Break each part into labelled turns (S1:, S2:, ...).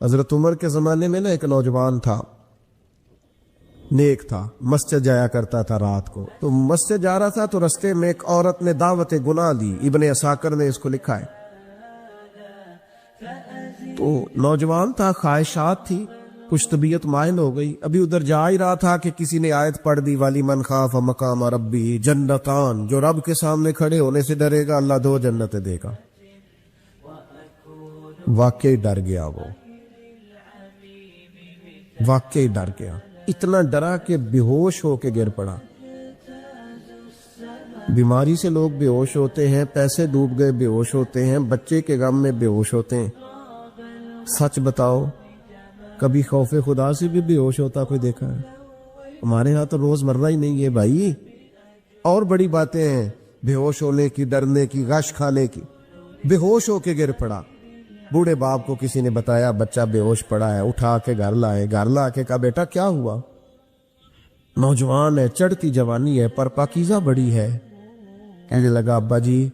S1: حضرت عمر کے زمانے میں نا ایک نوجوان تھا، نیک تھا، مسجد جایا کرتا تھا رات کو. تو مسجد جا رہا تھا تو رستے میں ایک عورت نے دعوت گناہ دی. ابن عساکر نے اس کو لکھا ہے. تو نوجوان تھا، خواہشات تھی، کچھ طبیعت مائل ہو گئی. ابھی ادھر جا ہی رہا تھا کہ کسی نے آیت پڑھ دی، والی من خاف مقام ربی جنتان، جو رب کے سامنے کھڑے ہونے سے ڈرے گا اللہ 2 جنتیں دے گا. واقعی ڈر گیا، وہ واقعی ڈر گیا. اتنا ڈرا کہ بے ہوش ہو کے گر پڑا. بیماری سے لوگ بے ہوش ہوتے ہیں، پیسے ڈوب گئے بے ہوش ہوتے ہیں، بچے کے غم میں بے ہوش ہوتے ہیں. سچ بتاؤ کبھی خوف خدا سے بھی بے ہوش ہوتا کوئی دیکھا ہے؟ ہمارے ہاں تو روز مرہ ہی نہیں ہے بھائی. اور بڑی باتیں ہیں بے ہوش ہونے کی، ڈرنے کی، غش کھانے کی. بے ہوش ہو کے گر پڑا. بوڑھے باپ کو کسی نے بتایا بچہ بے ہوش پڑا ہے، اٹھا کے گھر لائے. گھر لا کے کہا بیٹا کیا ہوا؟ نوجوان ہے، چڑھتی جوانی ہے، پر پاکیزہ بڑی ہے. کہنے لگا ابا جی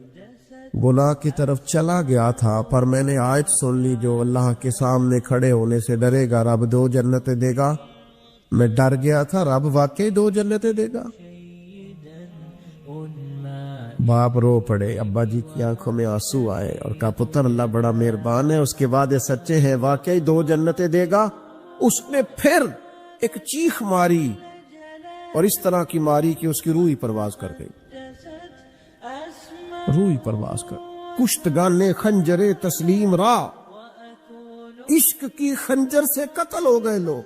S1: گناہ کی طرف چلا گیا تھا، پر میں نے آیت سن لی جو اللہ کے سامنے کھڑے ہونے سے ڈرے گا رب 2 جنتیں دے گا. میں ڈر گیا تھا، رب واقعی 2 جنتیں دے گا. باپ رو پڑے، ابا جی کی آنکھوں میں آنسو آئے اور کہا پتر اللہ بڑا مہربان ہے، اس کے وعدے سچے ہیں، واقعی 2 جنتیں دے گا. اس نے پھر ایک چیخ ماری اور اس طرح کی ماری کہ اس کی روح ہی پرواز کر گئی. روح ہی پرواز کر. کشتگانے خنجر تسلیم را، عشق کی خنجر سے قتل ہو گئے لوگ.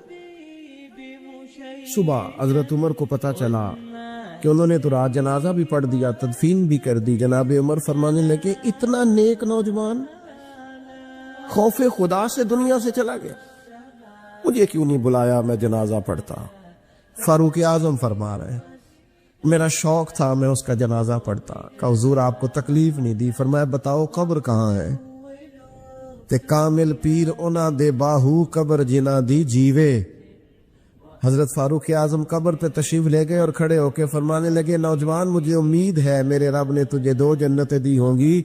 S1: صبح حضرت عمر کو پتا چلا کہ انہوں نے تو رات جنازہ بھی پڑھ دیا، تدفین بھی کر دی. جناب عمر فرمانے لگے اتنا نیک نوجوان خوف خدا سے دنیا سے چلا گیا، مجھے کیوں نہیں بلایا میں جنازہ پڑھتا. فاروق اعظم فرما رہے ہیں میرا شوق تھا میں اس کا جنازہ پڑھتا. کہ حضور آپ کو تکلیف نہیں دی؟ فرمایا بتاؤ قبر کہاں ہے؟ تے کامل پیر اونا دے باہو قبر جنا دی جیوے. حضرت فاروق اعظم قبر پہ تشریف لے گئے اور کھڑے ہو کے فرمانے لگے نوجوان مجھے امید ہے میرے رب نے تجھے 2 جنتیں دی ہوں گی.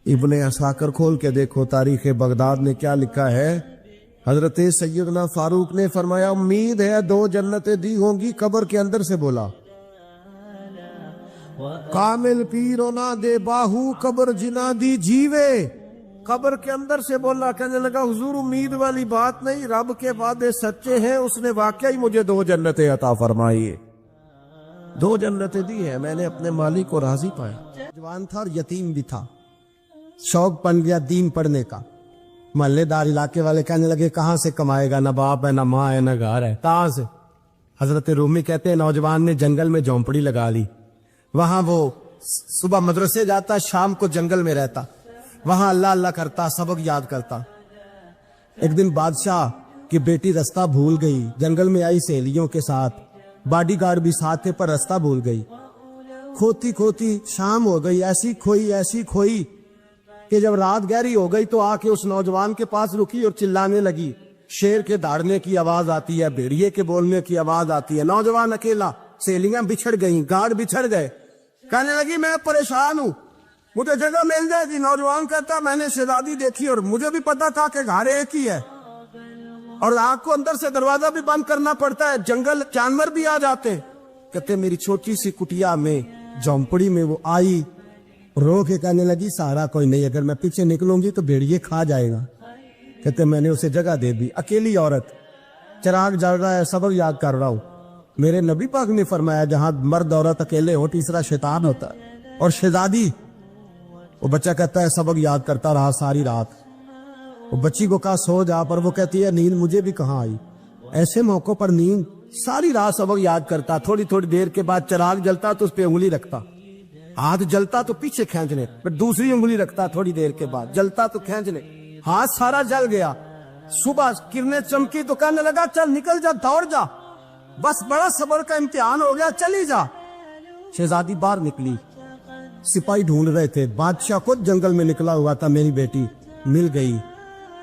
S1: ابن عساکر کھول کے دیکھو تاریخ بغداد نے کیا لکھا ہے. حضرت سیدنا فاروق نے فرمایا امید ہے 2 جنتیں دی ہوں گی. قبر کے اندر سے بولا کامل پیرونا دے باہو قبر جنا دی جیوے. قبر کے اندر سے بولا. کہنے لگا حضور امید والی بات نہیں، رب کے وعدے سچے ہیں، اس نے واقعی مجھے 2 جنتیں عطا فرمائی. 2 جنتیں دی ہیں، میں نے اپنے مالک کو راضی پایا. جوان تھا اور یتیم بھی تھا، شوق بن گیا دین پڑھنے کا. محلے دار علاقے والے کہنے لگے کہاں سے کمائے گا، نہ باپ ہے نہ ماں ہے نہ گھر ہے، کہاں سے؟ حضرت رومی کہتے ہیں نوجوان نے جنگل میں جھونپڑی لگا لی. وہاں وہ صبح مدرسے جاتا، شام کو جنگل میں رہتا، وہاں اللہ اللہ کرتا، سبق یاد کرتا. ایک دن بادشاہ کی بیٹی رستہ بھول گئی، جنگل میں آئی سہیلیوں کے ساتھ، باڈی گارڈ بھی ساتھ تھے پر رستہ بھول گئی. کھوتی کھوتی شام ہو گئی، ایسی کھوئی کہ جب رات گہری ہو گئی تو آ کے اس نوجوان کے پاس رکی اور چلانے لگی. شیر کے داڑنے کی آواز آتی ہے، بھیڑیے کے بولنے کی آواز آتی ہے. نوجوان اکیلا، سہیلیاں بچھڑ گئیں، گارڈ بچھڑ گئے. کہنے لگی میں پریشان ہوں، مجھے جگہ مل جائے گی. نوجوان کہتا میں نے شہزادی دیکھی اور مجھے بھی پتا تھا کہ گھر ایک ہی ہے اور آنکھ کو اندر سے دروازہ بھی بند کرنا پڑتا ہے، جنگل جانور بھی آ جاتے ہیں. کہتے میری چھوٹی سی کٹیا میں جھونپڑی میں وہ آئی، رو کے کہنے لگی سہارا کوئی نہیں، اگر میں پیچھے نکلوں گی تو بھیڑیے کھا جائے گا. کہتے میں نے اسے جگہ دے دی. اکیلی عورت، چراغ جل رہا ہے، سبق یاد کر رہا ہوں. میرے نبی پاک نے فرمایا جہاں مرد عورت اکیلے ہو تیسرا شیطان ہوتا ہے. اور شہزادی، وہ بچہ کہتا ہے سبق یاد کرتا رہا ساری رات. وہ بچی کو کہا سو جا، پر وہ کہتی ہے نیند مجھے بھی کہاں آئی. ایسے موقع پر نیند، ساری رات سبق یاد کرتا، تھوڑی دیر کے بعد چراغ جلتا تو اس پہ انگلی رکھتا، ہاتھ جلتا تو پیچھے کھینچنے، پھر دوسری انگلی رکھتا، تھوڑی دیر کے بعد جلتا تو کھینچنے، ہاتھ سارا جل گیا. صبح کرنیں چمکی تو کہنے لگا چل نکل جا، دوڑ جا، بس بڑا صبر کا امتحان ہو گیا، چلی جا. شہزادی باہر نکلی، سپاہی ڈھونڈ رہے تھے. بادشاہ خود جنگل میں نکلا ہوا تھا، میری بیٹی مل گئی.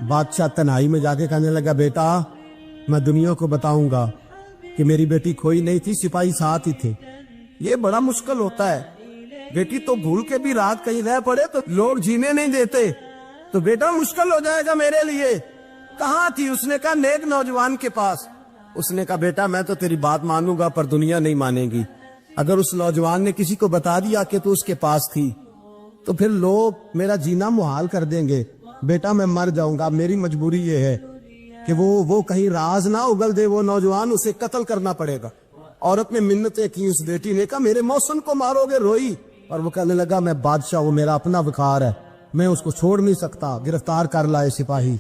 S1: بادشاہ تنہائی میں جا کے کہنے لگا بیٹا میں دنیا کو بتاؤں گا کہ میری بیٹی کھوئی نہیں تھی، سپاہی ساتھ ہی تھے. یہ بڑا مشکل ہوتا ہے، بیٹی تو بھول کے بھی رات کہیں رہ پڑے تو لوگ جینے نہیں دیتے. تو بیٹا مشکل ہو جائے گا میرے لیے. کہاں تھی؟ اس نے کہا نیک نوجوان کے پاس. اس نے کہا بیٹا میں تو تیری بات مانوں گا پر دنیا نہیں مانے گی. اگر اس نوجوان نے کسی کو بتا دیا کہ تو اس کے پاس تھی تو پھر لوگ میرا جینا محال کر دیں گے. بیٹا میں مر جاؤں گا. میری مجبوری یہ ہے کہ وہ کہیں راز نہ اگل دے وہ نوجوان, اسے قتل کرنا پڑے گا. عورت نے منتیں کی. اس بیٹی نے کہا میرے محسن کو مارو گے. روئی اور وہ کہنے لگا میں بادشاہ ہوں, میرا اپنا وقار ہے, میں اس کو چھوڑ نہیں سکتا. گرفتار کر لائے سپاہی.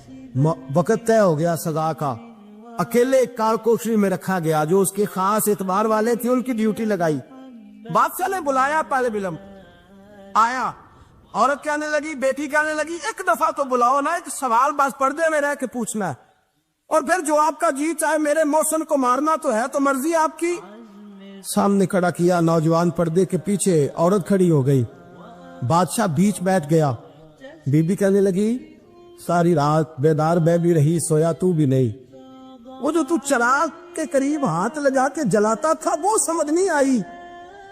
S1: وقت طے ہو گیا سزا کا. اکیلے ایک کار کوشری میں رکھا گیا جو اس کے خاص اعتبار والے تھے, ان کی ڈیوٹی لگائی. بادشاہ نے بلایا طالب علم, آیا. عورت کہنے لگی, بیٹی کہنے لگی ایک دفعہ تو بلاؤ نا, ایک سوال بس پردے میں رہ کے پوچھنا ہے اور پھر جو آپ کا جی چاہے. میرے محسن کو مارنا تو ہے تو مرضی آپ کی. سامنے کھڑا کیا نوجوان, پردے کے پیچھے عورت کھڑی ہو گئی. بادشاہ بیچ بیٹھ گیا. بی بی کہنے لگی ساری رات بیدار میں بھی رہی, سویا تو بھی نہیں. وہ جو تو چراغ کے قریب ہاتھ لگا کے جلاتا تھا وہ سمجھ نہیں آئی.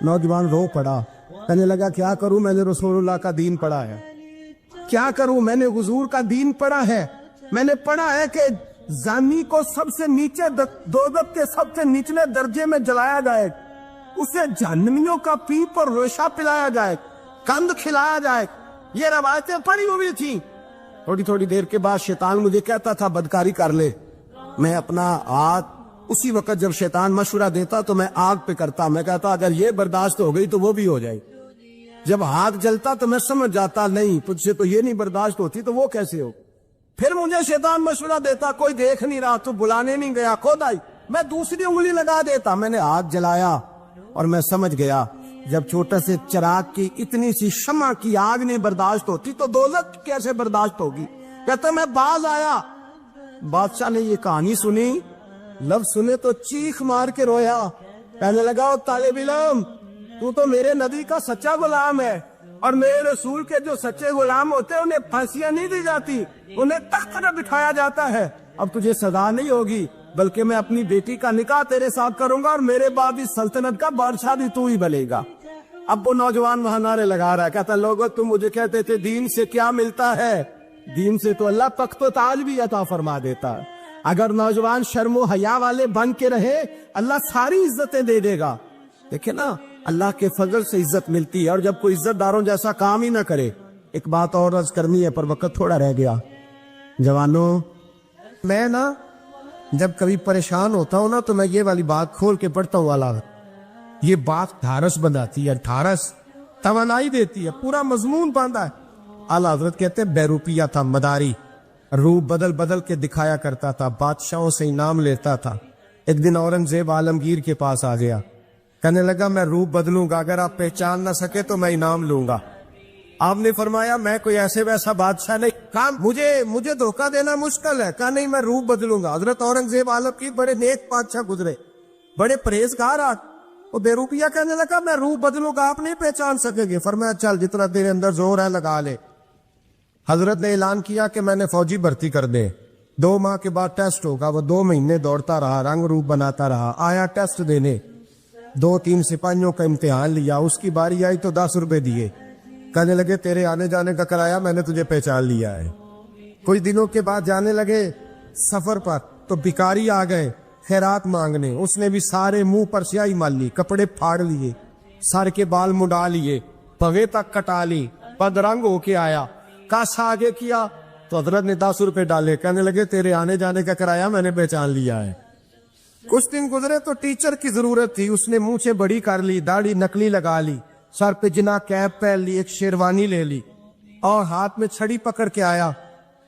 S1: نوجوان رو پڑا. کہنے لگا کیا کروں, میں نے رسول اللہ کا دین پڑھا ہے. کیا کروں, میں نے حضور کا دین پڑھا ہے. میں نے پڑھا ہے کہ زانی کو سب سے نیچے دوزخ کے سب سے نچلے درجے میں جلایا جائے, اسے جہنمیوں کا پیپ اور ریشہ پلایا جائے, کند کھلایا جائے. یہ روایتیں پڑھی ہوئی تھی. تھوڑی دیر کے بعد شیطان مجھے کہتا تھا بدکاری کر لے. میں اپنا ہاتھ اسی وقت جب شیطان مشورہ دیتا تو میں آگ پہ کرتا. میں کہتا اگر یہ برداشت ہو گئی تو وہ بھی ہو جائے. جب ہاتھ جلتا تو میں سمجھ جاتا نہیں تجھ سے تو یہ نہیں برداشت ہوتی تو وہ کیسے ہو. پھر مجھے شیطان مشورہ دیتا کوئی دیکھ نہیں رہا تو بلانے نہیں گیا, خود آئی. میں دوسری انگلی لگا دیتا. میں نے ہاتھ جلایا اور میں سمجھ گیا جب چھوٹے سے چراغ کی اتنی سی شمع کی آگ نہیں برداشت ہوتی تو دوزخ کیسے برداشت ہوگی. کہتا میں باز آیا. بادشاہ نے یہ کہانی سنی, لفظ سنے تو چیخ مار کے رویا. کہنے لگا طالب علم تو میرے نبی کا سچا غلام ہے اور میرے رسول کے جو سچے غلام ہوتے ہیں انہیں پھانسیاں نہیں دی جاتی, انہیں تخت پر بٹھایا جاتا ہے. اب تجھے سزا نہیں ہوگی بلکہ میں اپنی بیٹی کا نکاح تیرے ساتھ کروں گا اور میرے بعد اس سلطنت کا بادشاہ بھی تو ہی بنے گا. اب وہ نوجوان وہاں نعرے لگا رہا ہے, کہتا لوگو تم مجھے کہتے تھے دین سے کیا ملتا ہے, دین سے تو اللہ تخت و تاج بھی عطا فرما دیتا ہے. اگر نوجوان شرم و حیا والے بن کے رہے اللہ ساری عزتیں دے دے گا. دیکھیں نا اللہ کے فضل سے عزت ملتی ہے اور جب کوئی عزت داروں جیسا کام ہی نہ کرے. ایک بات اور عرض کرنی ہے پر وقت تھوڑا رہ گیا. جوانوں میں نا جب کبھی پریشان ہوتا ہوں نا تو میں یہ والی بات کھول کے پڑھتا ہوں. والا یہ بات ڈھارس بنداتی ہے, ڈھارس توانائی دیتی ہے, پورا مضمون باندھا ہے. اعلیٰ حضرت کہتے ہیں بیروپیہ تھا, مداری, روح بدل بدل کے دکھایا کرتا تھا, بادشاہوں سے انعام لیتا تھا. ایک دن اورنگزیب عالمگیر کے پاس آ گیا. کہنے لگا میں روح بدلوں گا, اگر آپ پہچان نہ سکے تو میں انعام لوں گا. آپ نے فرمایا میں کوئی ایسے ویسا بادشاہ نہیں. کہا مجھے دھوکہ دینا مشکل ہے. کہا نہیں میں روح بدلوں گا. حضرت اورنگزیب عالمگیر بڑے نیک بادشاہ گزرے, بڑے پرہیزگار. وہ بیروپیہ کہنے لگا میں روح بدلوں گا, آپ نہیں پہچان سکیں گے. فرمایا چل جتنا تیرے اندر زور ہے لگا لے. حضرت نے اعلان کیا کہ میں نے فوجی بھرتی کر دے. 2 ماہ کے بعد ٹیسٹ ہوگا. وہ 2 مہینے دوڑتا رہا, رنگ روپ بناتا رہا. آیا ٹیسٹ دینے, 2-3 سپاہیوں کا امتحان لیا. اس کی باری آئی تو 10 روپے دیے. کہنے لگے تیرے آنے جانے کا کرایہ میں نے تجھے پہچان لیا ہے. کچھ دنوں کے بعد جانے لگے سفر پر تو بھکاری آ گئے خیرات مانگنے. اس نے بھی سارے منہ پر سیاہی مال لی, کپڑے پھاڑ لیے, سر کے بال مڈا لیے, پگے تک کٹا لی, پد رنگ ہو کے آیا. کاسا آگے کیا تو حضرت نے 10 روپے ڈالے. کہنے لگے تیرے آنے جانے کا کرایہ میں نے پہچان لیا ہے. کچھ دن گزرے تو ٹیچر کی ضرورت تھی. اس نے مونچھیں بڑی کر لی, داڑھی نکلی لگا لی, سر پہ جنا کیپ پہن لی, ایک شیروانی لے لی اور ہاتھ میں چھڑی پکڑ کے آیا.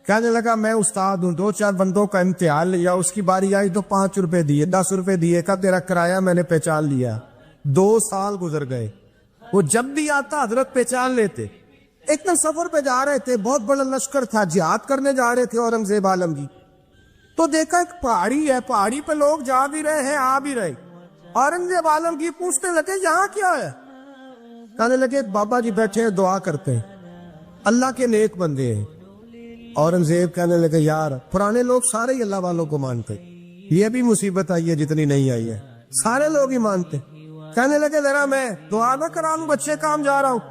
S1: کہنے لگا میں استاد ہوں. 2-4 بندوں کا امتحان لیا. اس کی باری آئی تو 5 روپے دیے, 10 روپے دیے. کا تیرا کرایہ میں نے پہچان لیا. 2 سال گزر گئے. وہ جب بھی آتا حضرت پہچان لیتے. ایک دن سفر پہ جا رہے تھے, بہت بڑا لشکر تھا, جہاد کرنے جا رہے تھے اورنگزیب عالمگیر. تو دیکھا ایک پہاڑی ہے, پہاڑی پہ لوگ جا بھی رہے ہیں آ بھی رہے. اورنگزیب عالمگیر پوچھنے لگے یہاں کیا ہے. کہنے لگے بابا جی بیٹھے ہیں دعا کرتے ہیں, اللہ کے نیک بندے ہیں. اورنگزیب کہنے لگے یار پرانے لوگ سارے ہی اللہ والوں کو مانتے, یہ بھی مصیبت آئی ہے جتنی نہیں آئی ہے, سارے لوگ ہی مانتے. کہنے لگے ذرا میں دعا نہ کرا لوں, بچے کام جا رہا ہوں.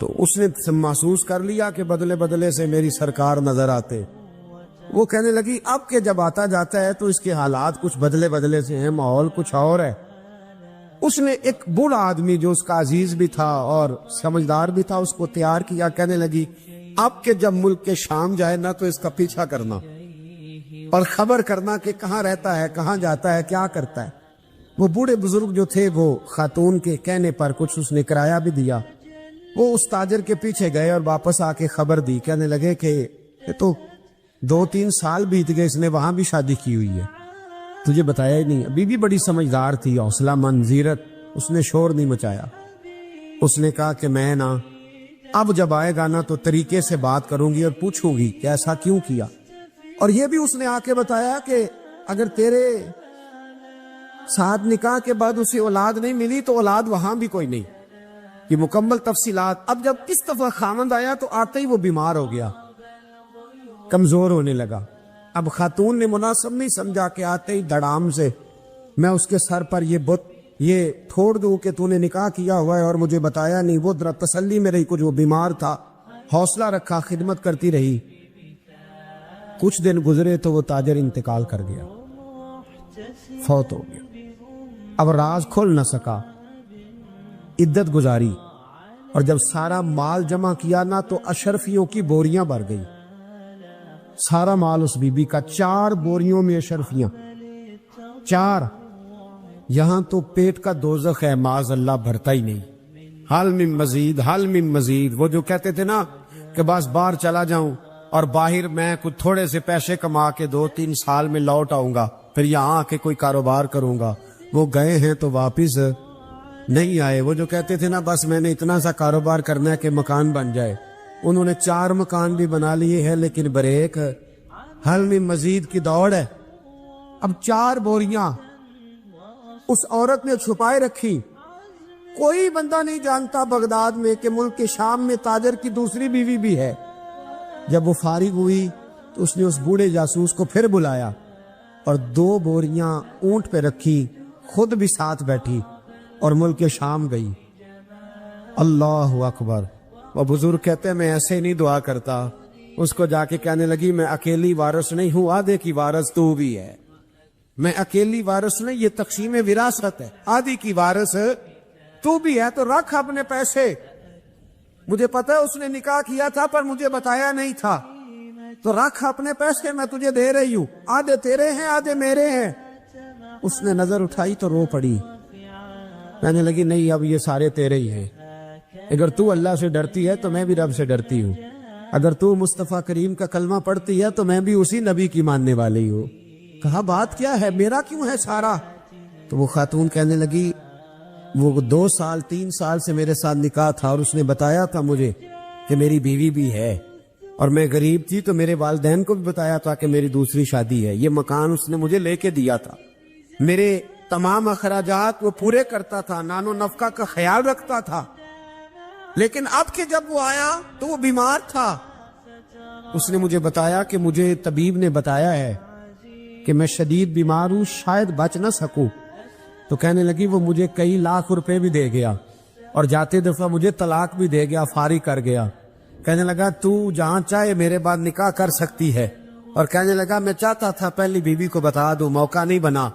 S1: تو اس نے محسوس کر لیا کہ بدلے بدلے سے میری سرکار نظر آتے. وہ کہنے لگی اب کہ جب آتا جاتا ہے تو اس کے حالات کچھ بدلے بدلے سے ہیں، ماحول کچھ اور ہے. اس نے ایک بوڑھا آدمی جو اس کا عزیز بھی تھا اور سمجھدار بھی تھا اس کو تیار کیا. کہنے لگی اب کہ جب ملک کے شام جائے نا تو اس کا پیچھا کرنا اور خبر کرنا کہ کہاں رہتا ہے، کہاں جاتا ہے، کیا کرتا ہے. وہ بوڑھے بزرگ جو تھے وہ خاتون کے کہنے پر کچھ اس نے کرایہ بھی دیا. وہ اس تاجر کے پیچھے گئے اور واپس آ کے خبر دی. کہنے لگے کہ یہ تو 2-3 سال بیت گئے، اس نے وہاں بھی شادی کی ہوئی ہے، تجھے بتایا ہی نہیں. بی بی بڑی سمجھدار تھی، حوصلہ مند، زیرت، اس نے شور نہیں مچایا. اس نے کہا کہ میں نا اب جب آئے گا نا تو طریقے سے بات کروں گی اور پوچھوں گی کہ ایسا کیوں کیا. اور یہ بھی اس نے آ کے بتایا کہ اگر تیرے ساتھ نکاح کے بعد اسے اولاد نہیں ملی تو اولاد وہاں بھی کوئی نہیں. یہ مکمل تفصیلات. اب جب اس دفعہ خامند آیا تو آتے ہی وہ بیمار ہو گیا، کمزور ہونے لگا. اب خاتون نے مناسب نہیں سمجھا کہ آتے ہی دڑام سے میں اس کے سر پر یہ بت یہ پھوڑ دوں کہ تو نے نکاح کیا ہوا ہے اور مجھے بتایا نہیں. وہ ذرا تسلی میں رہی، کچھ وہ بیمار تھا، حوصلہ رکھا، خدمت کرتی رہی. کچھ دن گزرے تو وہ تاجر انتقال کر گیا، فوت ہو گیا. اب راز کھل نہ سکا، عدت گزاری اور جب سارا مال جمع کیا نا تو اشرفیوں کی بوریاں بھر گئی. سارا مال اس بی بی کا، 4 بوریوں میں اشرفیاں، 4. یہاں تو پیٹ کا دوزخ ہے، معاذ اللہ، بھرتا ہی نہیں. حل من مزید، حل من مزید. وہ جو کہتے تھے نا کہ بس باہر چلا جاؤں اور باہر میں کچھ تھوڑے سے پیسے کما کے 2-3 سال میں لوٹ آؤں گا، پھر یہاں آ کے کوئی کاروبار کروں گا. وہ گئے ہیں تو واپس نہیں آئے. وہ جو کہتے تھے نا بس میں نے اتنا سا کاروبار کرنا ہے کہ مکان بن جائے، انہوں نے 4 مکان بھی بنا لیے ہیں لیکن بریک حل میں مزید کی دوڑ ہے. اب 4 بوریاں اس عورت نے چھپائے رکھی. کوئی بندہ نہیں جانتا بغداد میں کہ ملک کے شام میں تاجر کی دوسری بیوی بھی ہے. جب وہ فارغ ہوئی تو اس نے اس بوڑھے جاسوس کو پھر بلایا اور 2 بوریاں اونٹ پہ رکھی، خود بھی ساتھ بیٹھی اور ملک کے شام گئی. اللہ اکبر. وہ بزرگ کہتے ہیں میں ایسے ہی نہیں دعا کرتا. اس کو جا کے کہنے لگی میں اکیلی وارث نہیں ہوں، آدھے کی وارث تو بھی ہے. میں اکیلی وارث نہیں، یہ تقسیم وراثت ہے، آدھی کی وارث تو بھی ہے. تو رکھ اپنے پیسے. مجھے پتا ہے اس نے نکاح کیا تھا پر مجھے بتایا نہیں تھا، تو رکھ اپنے پیسے، میں تجھے دے رہی ہوں، آدھے تیرے ہیں آدھے میرے ہیں. اس نے نظر اٹھائی تو رو پڑی. کہنے لگی نہیں اب یہ سارے تیرے ہی ہیں. اگر تو اللہ سے ڈرتی ہے تو میں بھی رب سے ڈرتی ہوں. اگر تو مصطفیٰ کریم کا کلمہ پڑھتی ہے تو میں بھی اسی نبی کی ماننے والی ہوں. کہا بات کیا ہے، میرا کیوں ہے سارا؟ تو وہ خاتون کہنے لگی وہ 2 سال 3 سال سے میرے ساتھ نکاح تھا اور اس نے بتایا تھا مجھے کہ میری بیوی بھی ہے اور میں غریب تھی تو میرے والدین کو بھی بتایا تھا کہ میری دوسری شادی ہے. یہ مکان اس نے مجھے لے کے دیا تھا، میرے تمام اخراجات وہ پورے کرتا تھا، نان و نفقہ کا خیال رکھتا تھا. لیکن اب کہ جب وہ آیا تو وہ بیمار تھا. اس نے مجھے بتایا کہ مجھے طبیب نے بتایا ہے کہ میں شدید بیمار ہوں، شاید بچ نہ سکوں. تو کہنے لگی وہ مجھے کئی لاکھ روپے بھی دے گیا اور جاتے دفعہ مجھے طلاق بھی دے گیا، فارغ کر گیا. کہنے لگا تو جہاں چاہے میرے بعد نکاح کر سکتی ہے. اور کہنے لگا میں چاہتا تھا پہلی بیوی کو بتا دوں، موقع نہیں بنا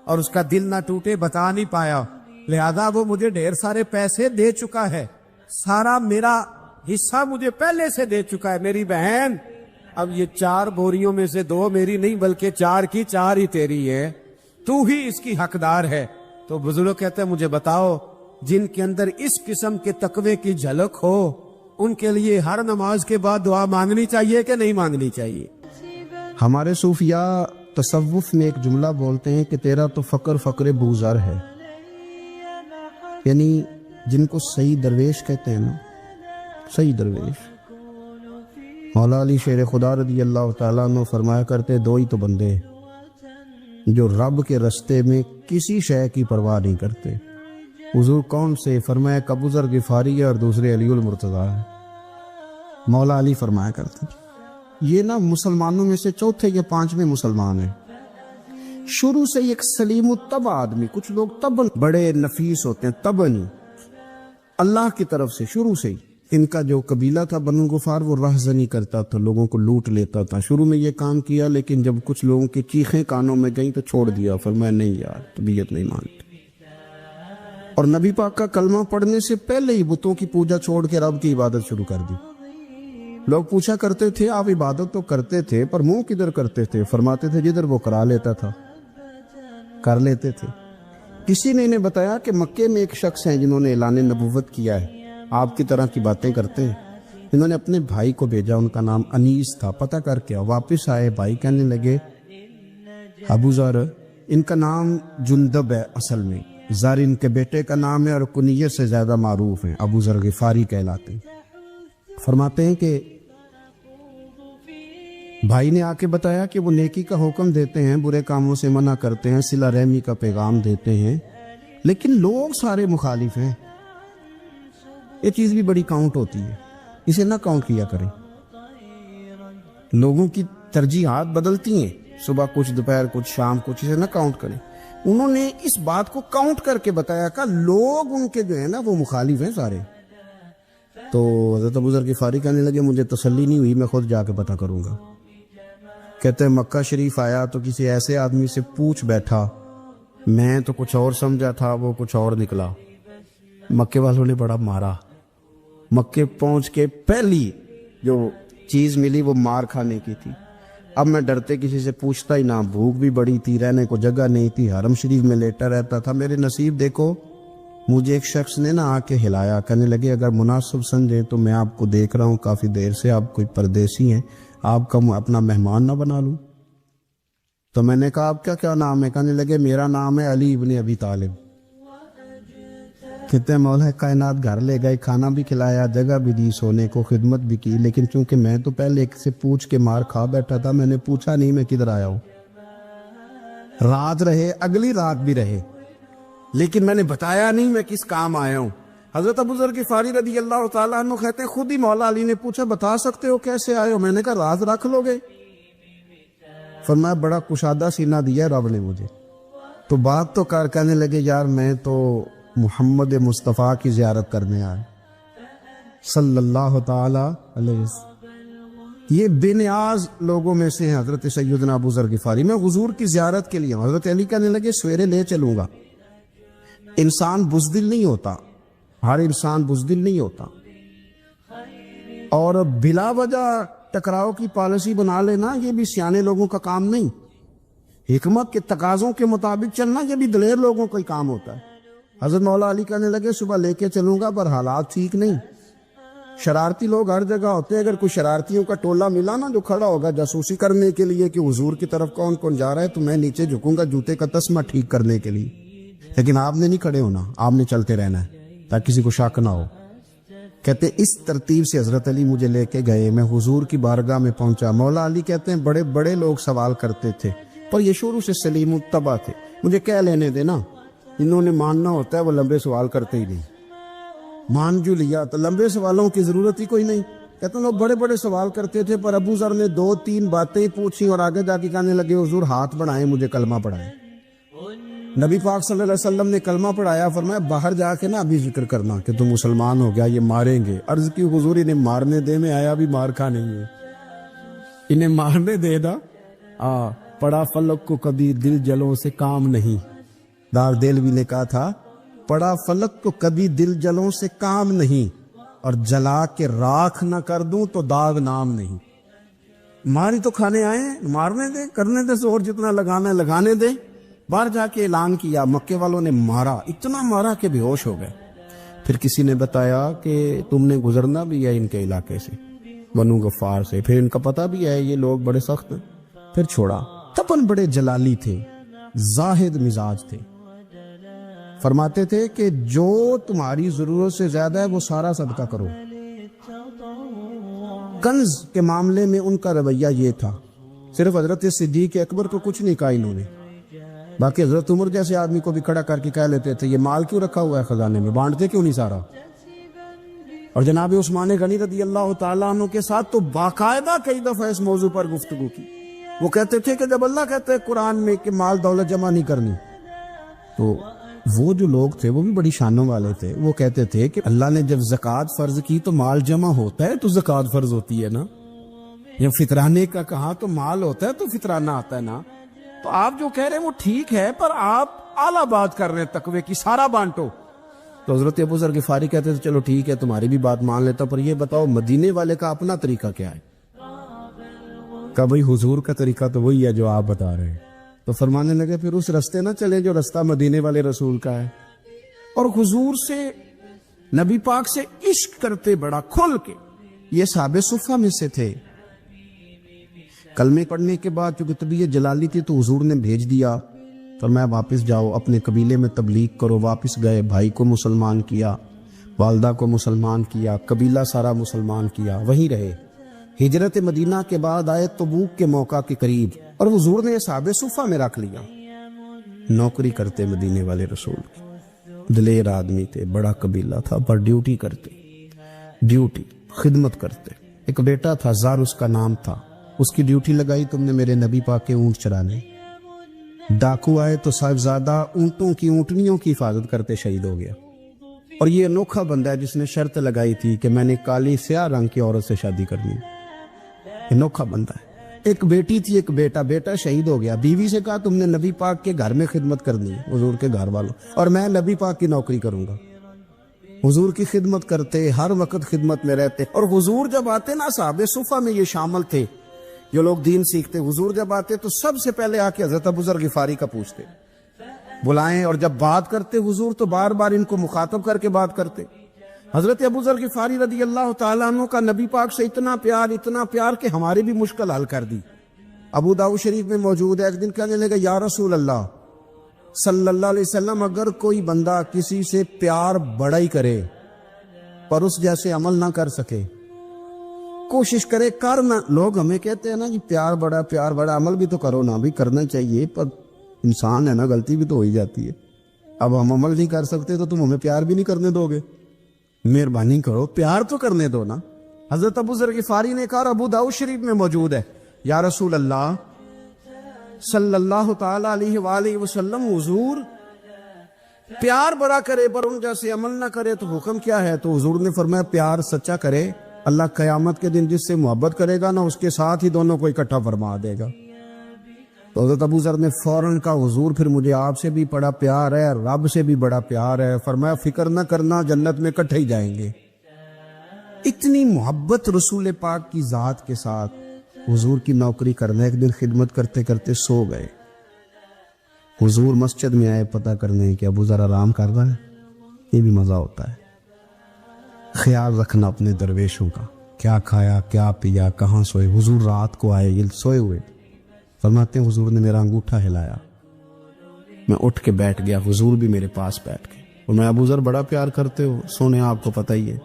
S1: اور اس کا دل نہ ٹوٹے، بتا نہیں پایا. لہذا وہ مجھے ڈھیر سارے پیسے دے چکا ہے، سارا میرا حصہ مجھے پہلے سے دے چکا ہے. میری بہن اب یہ 4 بوریوں میں سے 2 میری نہیں بلکہ 4 کی 4 ہی تیری ہے، تو ہی اس کی حقدار ہے. تو بزرگ کہتے ہیں مجھے بتاؤ جن کے اندر اس قسم کے تقوی کی جھلک ہو ان کے لیے ہر نماز کے بعد دعا مانگنی چاہیے کہ نہیں مانگنی چاہیے؟
S2: ہمارے صوفیاء تصوف میں ایک جملہ بولتے ہیں کہ تیرا تو فقر بوزر ہے، یعنی جن کو صحیح درویش کہتے ہیں نا، صحیح درویش. مولا علی شیر خدا رضی اللہ تعالیٰ عنہ فرمایا کرتے 2 ہی تو بندے جو رب کے رستے میں کسی شے کی پرواہ نہیں کرتے. حضور کون سے؟ فرمایا ابو ذر غفاری ہے اور دوسرے علی المرتضیٰ ہے. مولا علی فرمایا کرتے یہ نا مسلمانوں میں سے 4 یا 5ویں مسلمان ہیں. شروع سے ایک سلیم الطبع آدمی، کچھ لوگ طبع بڑے نفیس ہوتے ہیں، طبع نہیں، اللہ کی طرف سے شروع سے ہی ان کا جو قبیلہ تھا بنو غفار وہ رہزنی کرتا تھا، لوگوں کو لوٹ لیتا تھا. شروع میں یہ کام کیا لیکن جب کچھ لوگوں کی چیخیں کانوں میں گئیں تو چھوڑ دیا، فرمایا نہیں یار طبیعت نہیں مانتی. اور نبی پاک کا کلمہ پڑھنے سے پہلے ہی بتوں کی پوجا چھوڑ کے رب کی عبادت شروع کر دی. لوگ پوچھا کرتے تھے آپ عبادت تو کرتے تھے پر منہ کدھر کرتے تھے؟ فرماتے تھے جدھر وہ کرا لیتا تھا کر لیتے تھے. کسی نے انہیں بتایا کہ مکے میں ایک شخص ہیں جنہوں نے اعلان نبوت کیا ہے، آپ کی طرح کی باتیں کرتے ہیں. انہوں نے اپنے بھائی کو بھیجا، ان کا نام انیس تھا. پتہ کر کے واپس آئے، بھائی کہنے لگے ابو ذر، ان کا نام جندب ہے، اصل میں زر ان کے بیٹے کا نام ہے اور کنیت سے زیادہ معروف ہیں، ابو ذر غفاری کہلاتے ہیں. فرماتے ہیں کہ بھائی نے آ کے بتایا کہ وہ نیکی کا حکم دیتے ہیں، برے کاموں سے منع کرتے ہیں، صلہ رحمی کا پیغام دیتے ہیں، لیکن لوگ سارے مخالف ہیں. یہ چیز بھی بڑی کاؤنٹ ہوتی ہے، اسے نہ کاؤنٹ کیا کریں. لوگوں کی ترجیحات بدلتی ہیں، صبح کچھ، دوپہر کچھ، شام کچھ، اسے نہ کاؤنٹ کریں. انہوں نے اس بات کو کاؤنٹ کر کے بتایا کہ لوگ ان کے جو ہے نا وہ مخالف ہیں سارے. تو حضرت ابو ذر غفاری کہنے لگے مجھے تسلی نہیں ہوئی، میں خود جا کے پتہ کروں گا. کہتے ہیں مکہ شریف آیا تو کسی ایسے آدمی سے پوچھ بیٹھا، میں تو کچھ اور سمجھا تھا، وہ کچھ اور نکلا. مکے والوں نے بڑا مارا. مکے پہنچ کے پہلی جو چیز ملی وہ مار کھانے کی تھی. اب میں ڈرتے کسی سے پوچھتا ہی نہ، بھوک بھی بڑی تھی، رہنے کو جگہ نہیں تھی، حرم شریف میں لیٹا رہتا تھا. میرے نصیب دیکھو، مجھے ایک شخص نے آ کے ہلایا، کہنے لگے اگر مناسب سمجھیں تو میں آپ کو دیکھ رہا ہوں کافی دیر سے، آپ کوئی پردیسی ہیں، آپ کا اپنا مہمان نہ بنا لوں. تو میں نے کہا آپ کا کیا نام ہے؟ کہنے لگے میرا نام ہے علی ابن ابی طالب. کہتے ہیں مولا کائنات گھر لے گئے، کھانا بھی کھلایا، جگہ بھی دی، سونے کو خدمت بھی کی، لیکن چونکہ میں تو پہلے ایک سے پوچھ کے مار کھا بیٹھا تھا، میں نے پوچھا نہیں میں کدھر آیا ہوں. رات رہے، اگلی رات بھی رہے، لیکن میں نے بتایا نہیں میں کس کام آیا ہوں. حضرت ابو ذر غفاری رضی اللہ تعالیٰ عنہ کہتے ہیں خود ہی مولا علی نے پوچھا بتا سکتے ہو کیسے آئے ہو؟ میں نے کہا راز رکھ لو گے. فرمایا بڑا کشادہ سینہ دیا رب نے مجھے. تو بات تو کہنے لگے یار میں تو محمد مصطفیٰ کی زیارت کرنے آئے صلی اللہ تعالی علیہ وسلم. یہ بے نیاز لوگوں میں سے ہیں حضرت سیدنا ابو ذر غفاری. میں حضور کی زیارت کے لیے ہوں. حضرت علی کہنے لگے سویرے لے چلوں گا. انسان بزدل نہیں ہوتا، ہر انسان بزدل نہیں ہوتا، اور بلا وجہ ٹکراؤ کی پالیسی بنا لینا یہ بھی سیانے لوگوں کا کام نہیں. حکمت کے تقاضوں کے مطابق چلنا یہ بھی دلیر لوگوں کا ہی کام ہوتا ہے. حضرت مولا علی کہنے لگے صبح لے کے چلوں گا پر حالات ٹھیک نہیں. شرارتی لوگ ہر جگہ ہوتے ہیں، اگر کوئی شرارتیوں کا ٹولہ ملا نا جو کھڑا ہوگا جاسوسی کرنے کے لیے کہ حضور کی طرف کون کون جا رہا ہے، تو میں نیچے جھکوں گا جوتے کا تسمہ ٹھیک کرنے کے لیے. لیکن آپ نے نہیں کھڑے ہونا، آپ نے چلتے رہنا ہے تاکہ کسی کو شک نہ ہو. کہتے اس ترتیب سے حضرت علی مجھے لے کے گئے. میں حضور کی بارگاہ میں پہنچا. مولا علی کہتے ہیں بڑے بڑے لوگ سوال کرتے تھے پر یہ شروع سے سلیم الطبع تھے. مجھے کہہ لینے دینا، انہوں نے ماننا ہوتا ہے وہ لمبے سوال کرتے ہی نہیں. مان جو لیا تو لمبے سوالوں کی ضرورت ہی کوئی نہیں. کہتے ہیں لوگ بڑے بڑے سوال کرتے تھے پر ابو ذر نے 2-3 باتیں پوچھی اور آگے جا کے کہنے لگے حضور ہاتھ بڑھائیں مجھے کلمہ پڑھائیں. نبی پاک صلی اللہ علیہ وسلم نے کلمہ پڑھایا. فرمایا باہر جا کے نا ابھی ذکر کرنا کہ تم مسلمان ہو گیا، یہ ماریں گے. عرض کی حضور انہیں مارنے دے، میں آیا بھی مار کھا نہیں ہے، انہیں مارنے دے دا. پڑا فلک کو کبھی دل جلوں سے کام نہیں. دار دلوی نے کہا تھا پڑا فلک کو کبھی دل جلوں سے کام نہیں، اور جلا کے راکھ نہ کر دوں تو داغ نام نہیں. ماری تو کھانے آئے ہیں، مارنے دے، کرنے دے زور جتنا لگانا ہے لگانے دے. باہر جا کے اعلان کیا. مکے والوں نے مارا، اتنا مارا کہ بے ہوش ہو گئے. پھر کسی نے بتایا کہ تم نے گزرنا بھی ہے ان کے علاقے سے، بنو غفار سے، پھر ان کا پتہ بھی ہے یہ لوگ بڑے سخت ہیں. پھر چھوڑا. تپن بڑے جلالی تھے، زاہد مزاج تھے. فرماتے تھے کہ جو تمہاری ضرورت سے زیادہ ہے وہ سارا صدقہ کرو. کنز کے معاملے میں ان کا رویہ یہ تھا. صرف حضرت صدیق اکبر کو کچھ نہیں کہا انہوں نے، باقی حضرت عمر جیسے آدمی کو بھی کھڑا کر کے کہہ لیتے تھے یہ مال کیوں رکھا ہوا ہے خزانے میں، بانٹتے کیوں نہیں سارا. اور جناب عثمان غنی رضی اللہ تعالیٰ عنہ کے ساتھ تو باقاعدہ کئی دفعہ اس موضوع پر گفتگو کی. وہ کہتے تھے کہ جب اللہ کہتے ہیں قرآن میں کہ مال دولت جمع نہیں کرنی، تو وہ جو لوگ تھے وہ بھی بڑی شانوں والے تھے. وہ کہتے تھے کہ اللہ نے جب زکوٰۃ فرض کی تو مال جمع ہوتا ہے تو زکوٰۃ فرض ہوتی ہے نا. جب فطرانے کا کہا تو مال ہوتا ہے تو فطرانہ آتا ہے نا. تو آپ جو کہہ رہے ہیں وہ ٹھیک ہے، پر آپ اعلیٰ بات کر رہے ہیں تقوی کی، سارا بانٹو. تو حضرت ابو ذر غفاری کہتے تھے چلو ٹھیک ہے تمہاری بھی بات مان لیتا، پر یہ بتاؤ مدینے والے کا اپنا طریقہ کیا ہے؟ کہ بھئی حضور کا طریقہ تو وہی ہے جو آپ بتا رہے ہیں. تو فرمانے لگے پھر اس رستے نہ چلیں جو رستہ مدینے والے رسول کا ہے. اور حضور سے، نبی پاک سے عشق کرتے بڑا کھل کے. یہ صحابہ صفہ میں سے تھے. کلمے پڑھنے کے بعد چونکہ طبیعت جلالی تھی تو حضور نے بھیج دیا، فرمایا واپس جاؤ اپنے قبیلے میں تبلیغ کرو. واپس گئے، بھائی کو مسلمان کیا، والدہ کو مسلمان کیا، قبیلہ سارا مسلمان کیا، وہیں رہے. ہجرت مدینہ کے بعد آئے تبوک کے موقع کے قریب، اور حضور نے صحابہ صفہ میں رکھ لیا. نوکری کرتے مدینے والے رسول کی، دلیر آدمی تھے، بڑا قبیلہ تھا، پر ڈیوٹی کرتے، ڈیوٹی خدمت کرتے. ایک بیٹا تھا زار اس کا نام تھا، اس کی ڈیوٹی لگائی تم نے میرے نبی پاک کے اونٹ چرانے. ڈاکو آئے تو صاحبزادہ اونٹوں کی، اونٹنیوں کی حفاظت کرتے شہید ہو گیا. اور یہ انوکھا بندہ ہے جس نے شرط لگائی تھی کہ میں نے کالی سیاہ رنگ کی عورت سے شادی کرنی. انوکھا بندہ ہے. ایک بیٹی تھی، ایک بیٹا، بیٹا شہید ہو گیا. بیوی سے کہا تم نے نبی پاک کے گھر میں خدمت کرنی ہے، حضور کے گھر والوں، اور میں نبی پاک کی نوکری کروں گا. حضور کی خدمت کرتے، ہر وقت خدمت میں رہتے. اور حضور جب آتے نا، صحابہ صفہ میں یہ شامل تھے جو لوگ دین سیکھتے. حضور جب آتے تو سب سے پہلے آ کے حضرت ابو ذر غفاری کا پوچھتے، بلائیں. اور جب بات کرتے حضور تو بار بار ان کو مخاطب کر کے بات کرتے. حضرت ابو ذر غفاری رضی اللہ تعالیٰ عنہ کا نبی پاک سے اتنا پیار کہ ہماری بھی مشکل حل کر دی. ابو داؤد شریف میں موجود ہے. ایک دن کہنے لگا یا رسول اللہ صلی اللہ علیہ وسلم، اگر کوئی بندہ کسی سے پیار بڑا ہی کرے پر اس جیسے عمل نہ کر سکے، کوشش کرے کرنا. لوگ ہمیں کہتے ہیں نا جی پیار بڑا، عمل بھی تو کرو نا. بھی کرنا چاہیے، پر انسان ہے نا، غلطی بھی تو ہو ہی جاتی ہے. اب ہم عمل نہیں کر سکتے تو تم ہمیں پیار بھی نہیں کرنے دو گے؟ مہربانی کرو، پیار تو کرنے دو نا. حضرت ابو ذر غفاری نے کہا، ابو داؤد شریف میں موجود ہے، یا رسول اللہ صلی اللہ تعالی علیہ وآلہ وسلم، حضور پیار بڑا کرے پر ان جیسے عمل نہ کرے تو حکم کیا ہے؟ تو حضور نے فرمایا پیار سچا کرے، اللہ قیامت کے دن جس سے محبت کرے گا نا اس کے ساتھ ہی دونوں کو اکٹھا فرما دے گا. تو حضرت ابو ذر نے فوراً کہا، حضور پھر مجھے آپ سے بھی بڑا پیار ہے، رب سے بھی بڑا پیار ہے. فرمایا فکر نہ کرنا، جنت میں اکٹھے ہی جائیں گے. اتنی محبت رسول پاک کی ذات کے ساتھ. حضور کی نوکری کرنا. ایک دن خدمت کرتے کرتے سو گئے. حضور مسجد میں آئے پتہ کرنے کہ ابو ذر آرام کر رہا ہے. یہ بھی مزہ ہوتا ہے، خیال رکھنا اپنے درویشوں کا، کیا کھایا، کیا پیا، کہاں سوئے. حضور رات کو آئے، یہ سوئے ہوئے. فرماتے ہیں حضور نے میرا انگوٹھا ہلایا، میں اٹھ کے بیٹھ گیا، حضور بھی میرے پاس بیٹھ گئے. اور میں ابو ذر بڑا پیار کرتے ہو، سونے آپ کو پتہ ہی ہے.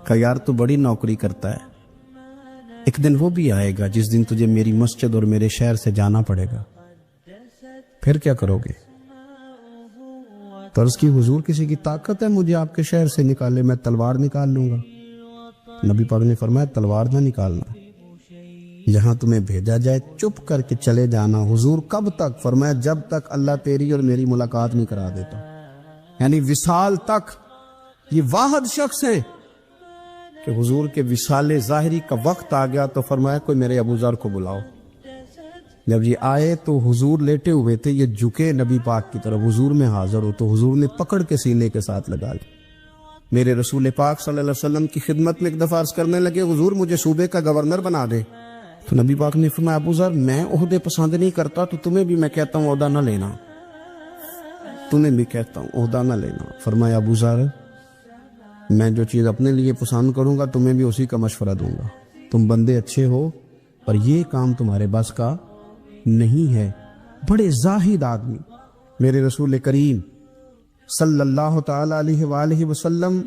S2: کہا یار تو بڑی نوکری کرتا ہے، ایک دن وہ بھی آئے گا جس دن تجھے میری مسجد اور میرے شہر سے جانا پڑے گا، پھر کیا کرو گے؟ تو عرض کی حضور کسی کی طاقت ہے مجھے آپ کے شہر سے نکالے؟ میں تلوار نکال لوں گا. نبی پاک نے فرمایا تلوار نہ نکالنا، جہاں تمہیں بھیجا جائے چپ کر کے چلے جانا. حضور کب تک؟ فرمایا جب تک اللہ تیری اور میری ملاقات نہیں کرا دیتا، یعنی وصال تک. یہ واحد شخص ہے کہ حضور کے وصال ظاہری کا وقت آ گیا تو فرمایا کوئی میرے ابو ذر کو بلاؤ. جب یہ آئے تو حضور لیٹے ہوئے تھے، یہ جھکے نبی پاک کی طرف، حضور میں حاضر ہو تو حضور نے پکڑ کے سینے کے ساتھ لگا لی. میرے رسول پاک صلی اللہ علیہ وسلم کی خدمت میں ایک دفعہ عرض کرنے لگے حضور مجھے صوبے کا گورنر بنا دے. تو نبی پاک نے فرمایا ابو ذر میں عہدے پسند نہیں کرتا، تو تمہیں بھی میں کہتا ہوں عہدہ نہ لینا، تمہیں بھی کہتا ہوں عہدہ نہ لینا. فرمایا ابو ذر میں جو چیز اپنے لیے پسند کروں گا تمہیں بھی اسی کا مشورہ دوں گا. تم بندے اچھے ہو پر یہ کام تمہارے بس کا نہیں ہے. بڑے زاہد آدمی. میرے رسول کریم صلی اللہ تعالی علیہ وآلہ وسلم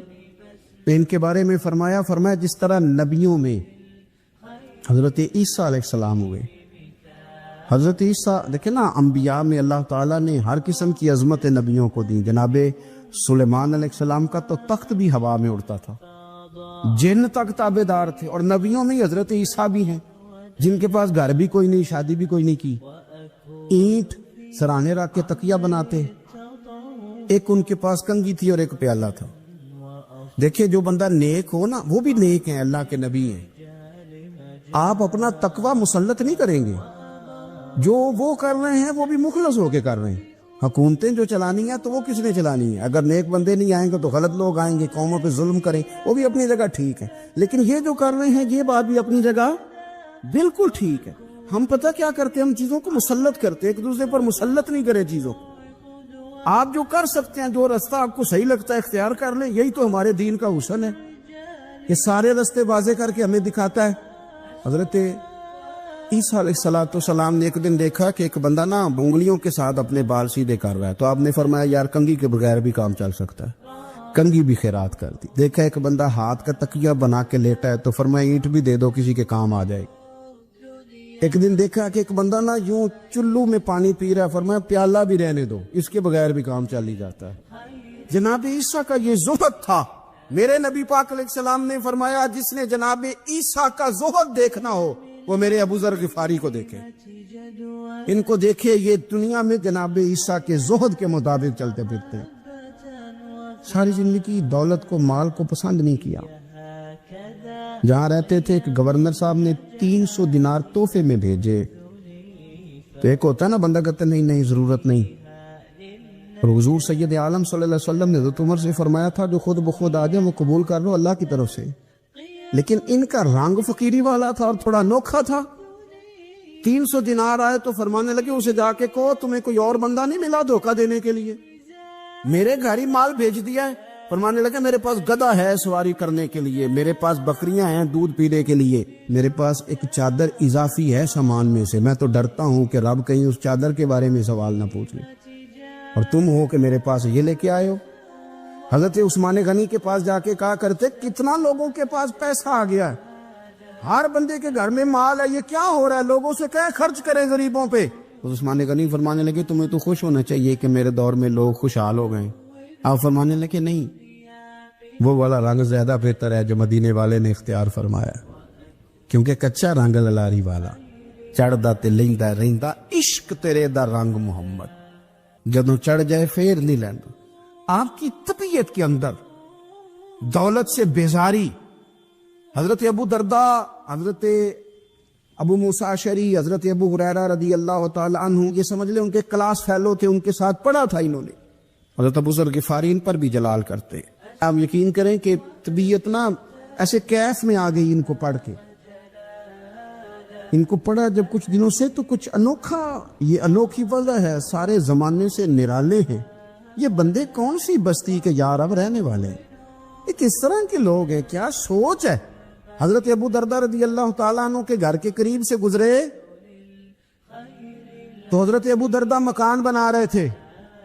S2: ان کے بارے میں فرمایا جس طرح نبیوں میں حضرت عیسیٰ علیہ السلام ہوئے. حضرت عیسیٰ دیکھیں نا، انبیاء میں اللہ تعالیٰ نے ہر قسم کی عظمت نبیوں کو دی. جناب سلیمان علیہ السلام کا تو تخت بھی ہوا میں اڑتا تھا، جن تک تابع دار تھے. اور نبیوں میں حضرت عیسیٰ بھی ہیں جن کے پاس گھر بھی کوئی نہیں، شادی بھی کوئی نہیں کی، اینٹ سرانے رکھ کے تکیہ بناتے. ایک ان کے پاس کنگھی تھی اور ایک پیالہ تھا. دیکھیں جو بندہ نیک ہو نا وہ بھی نیک ہیں, اللہ کے نبی ہیں. آپ اپنا تقوی مسلط نہیں کریں گے, جو وہ کر رہے ہیں وہ بھی مخلص ہو کے کر رہے ہیں. حکومتیں جو چلانی ہیں تو وہ کس نے چلانی ہے؟ اگر نیک بندے نہیں آئیں گے تو غلط لوگ آئیں گے, قوموں پہ ظلم کریں, وہ بھی اپنی جگہ ٹھیک ہے. لیکن یہ جو کر رہے ہیں یہ بات بھی اپنی جگہ بالکل ٹھیک ہے. ہم پتہ کیا کرتے ہیں, ہم چیزوں کو مسلط کرتے ہیں, ایک دوسرے پر مسلط نہیں کرے چیزوں کو. آپ جو کر سکتے ہیں, جو رستہ آپ کو صحیح لگتا ہے اختیار کر لیں. یہی تو ہمارے دین کا حسن ہے, یہ سارے رستے واضح کر کے ہمیں دکھاتا ہے. حضرت عیسیٰ علیہ السلام نے ایک دن دیکھا کہ ایک بندہ نا انگلیوں کے ساتھ اپنے بال سیدھے کر رہا ہے, تو آپ نے فرمایا یار کنگھی کے بغیر بھی کام چل سکتا ہے, کنگھی بھی خیرات کر دی. دیکھا ایک بندہ ہاتھ کا تکیہ بنا کے لیٹا ہے, تو فرمایا اینٹ بھی دے دو, کسی کے کام آ جائے. ایک دن دیکھا کہ ایک بندہ نا یوں چلو میں پانی پی رہا ہے, فرمایا پیالہ بھی رہنے دو, اس کے بغیر بھی کام چل ہی جاتا ہے. جناب عیسیٰ کا یہ زہد تھا. میرے نبی پاک علیہ السلام نے فرمایا جس نے جناب عیسیٰ کا زہد دیکھنا ہو وہ میرے ابو ذر غفاری کو دیکھے, ان کو دیکھے, یہ دنیا میں جناب عیسیٰ کے زہد کے مطابق چلتے پھرتے ہیں. ساری زندگی دولت کو, مال کو پسند نہیں کیا. جہاں رہتے تھے ایک گورنر صاحب نے 300 دینار تحفے میں بھیجے, تو ایک ہوتا ہے نا بندہ کہتا نہیں نہیں ضرورت نہیں. اور حضور سید عالم صلی اللہ علیہ وسلم نے حضرت عمر سے فرمایا تھا جو خود بخود آ جائے وہ قبول کر لو اللہ کی طرف سے. لیکن ان کا رنگ فقیری والا تھا اور تھوڑا انوکھا تھا. 300 دینار آئے تو فرمانے لگے اسے جا کے کہو تمہیں کوئی اور بندہ نہیں ملا دھوکہ دینے کے لیے, میرے گھر ہی مال بھیج دیا ہے. فرمانے لگے میرے پاس گدھا ہے سواری کرنے کے لیے, میرے پاس بکریاں ہیں دودھ پینے کے لیے, میرے پاس ایک چادر اضافی ہے سامان میں سے. میں تو ڈرتا ہوں کہ رب کہیں اس چادر کے بارے میں سوال نہ پوچھ لے, اور تم ہو کہ میرے پاس یہ لے کے آئے ہو. حضرت عثمان غنی کے پاس جا کے کہا کرتے کتنا لوگوں کے پاس پیسہ آ گیا ہے, ہر بندے کے گھر میں مال ہے, یہ کیا ہو رہا ہے, لوگوں سے کہیں خرچ کریں غریبوں پہ. عثمان غنی فرمانے لگے تمہیں تو خوش ہونا چاہیے کہ میرے دور میں لوگ خوشحال ہو گئے. آپ فرمانے لگے نہیں, وہ والا رنگ زیادہ بہتر ہے جو مدینے والے نے اختیار فرمایا, کیونکہ کچا رنگ للاری والا چڑھدا تے لیندا رہندا عشق تیرے دا رنگ محمد, جدوں چڑھ جائے پھر نہیں لیندا. آپ کی طبیعت کے اندر دولت سے بیزاری. حضرت ابو درداء, حضرت ابو موسیٰ اشعری, حضرت ابو ہریرہ رضی اللہ تعالی عنہ, یہ سمجھ لیں ان کے کلاس فیلو تھے, ان کے ساتھ پڑھا تھا انہوں نے. حضرت ابو ذر غفاری ان پر بھی جلال کرتے. آپ یقین کریں کہ طبیعت نا ایسے کیف میں آ گئی ان کو پڑھ کے. ان کو پڑھا جب کچھ دنوں سے تو کچھ انوکھا, یہ انوکھی وجہ ہے, سارے زمانے سے نرالے ہیں. یہ بندے کون سی بستی کے یار اب رہنے والے ہیں, یہ کس طرح کے لوگ ہیں, کیا سوچ ہے. حضرت ابو درداء رضی اللہ تعالیٰ عنہ کے گھر کے قریب سے گزرے تو حضرت ابو درداء مکان بنا رہے تھے.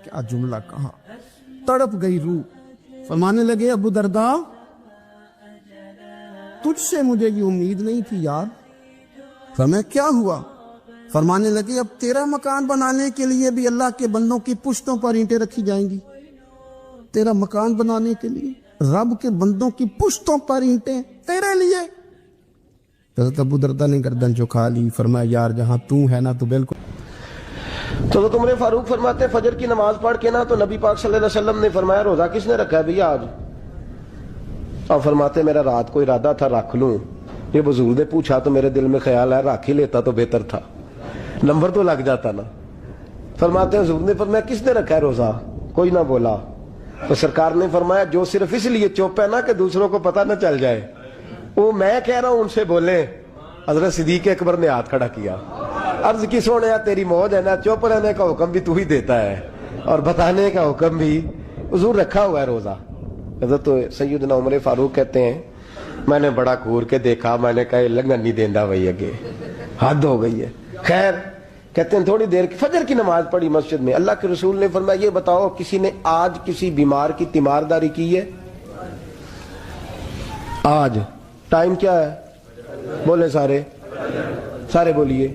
S2: کیا جملہ کہا, تڑپ گئی روح. فرمانے لگے ابو درداء تجھ سے مجھے یہ امید نہیں تھی یار. فرمایا کیا ہوا؟ فرمانے لگے اب تیرا مکان بنانے کے لیے بھی اللہ کے بندوں کی پشتوں پر اینٹیں رکھی جائیں گی. تیرا مکان بنانے کے لیے رب کے بندوں کی پشتوں پر اینٹیں تیرے لیے. حضرت ابو درداء نے گردن جھکا لی. فرمایا یار جہاں تو ہے نا تو بالکل.
S3: تو حضرت عمر فاروق فرماتے ہیں فجر کی نماز پڑھ کے نا تو نبی پاک صلی اللہ علیہ وسلم نے فرمایا روزہ کس نے رکھا ہے بھیا آج؟ آپ فرماتے ہیں میرا رات کو ارادہ تھا رکھ لوں, یہ بزرگ نے پوچھا تو میرے دل میں خیال ہے رکھ ہی لیتا تو بہتر تھا, نمبر تو لگ جاتا نا. فرماتے ہیں حضور نے فرمایا کس نے رکھا ہے روزہ؟ کوئی نہ بولا. تو سرکار نے فرمایا جو صرف اس لیے چپ ہے نا کہ دوسروں کو پتہ نہ چل جائے, وہ میں کہہ رہا ہوں ان سے بولیں. حضرت صدیق اکبر نے ہاتھ کھڑا کیا, عرض کی سونے تیری موج ہے نا, چپ رہنے کا حکم بھی تو ہی دیتا ہے اور بتانے کا حکم بھی. حضور رکھا ہوا ہے روزہ. حضرت سیدنا عمر فاروق کہتے ہیں میں نے بڑا گھور کے دیکھا, میں نے کہا لنگن نہیں دیندا بھائی, اگے حد ہو گئی ہے. خیر کہتے ہیں تھوڑی دیر فجر کی نماز پڑھی مسجد میں. اللہ کے رسول نے فرمایا یہ بتاؤ کسی نے آج کسی بیمار کی تیمارداری کی ہے؟ آج ٹائم کیا ہے بولے سارے بولیے,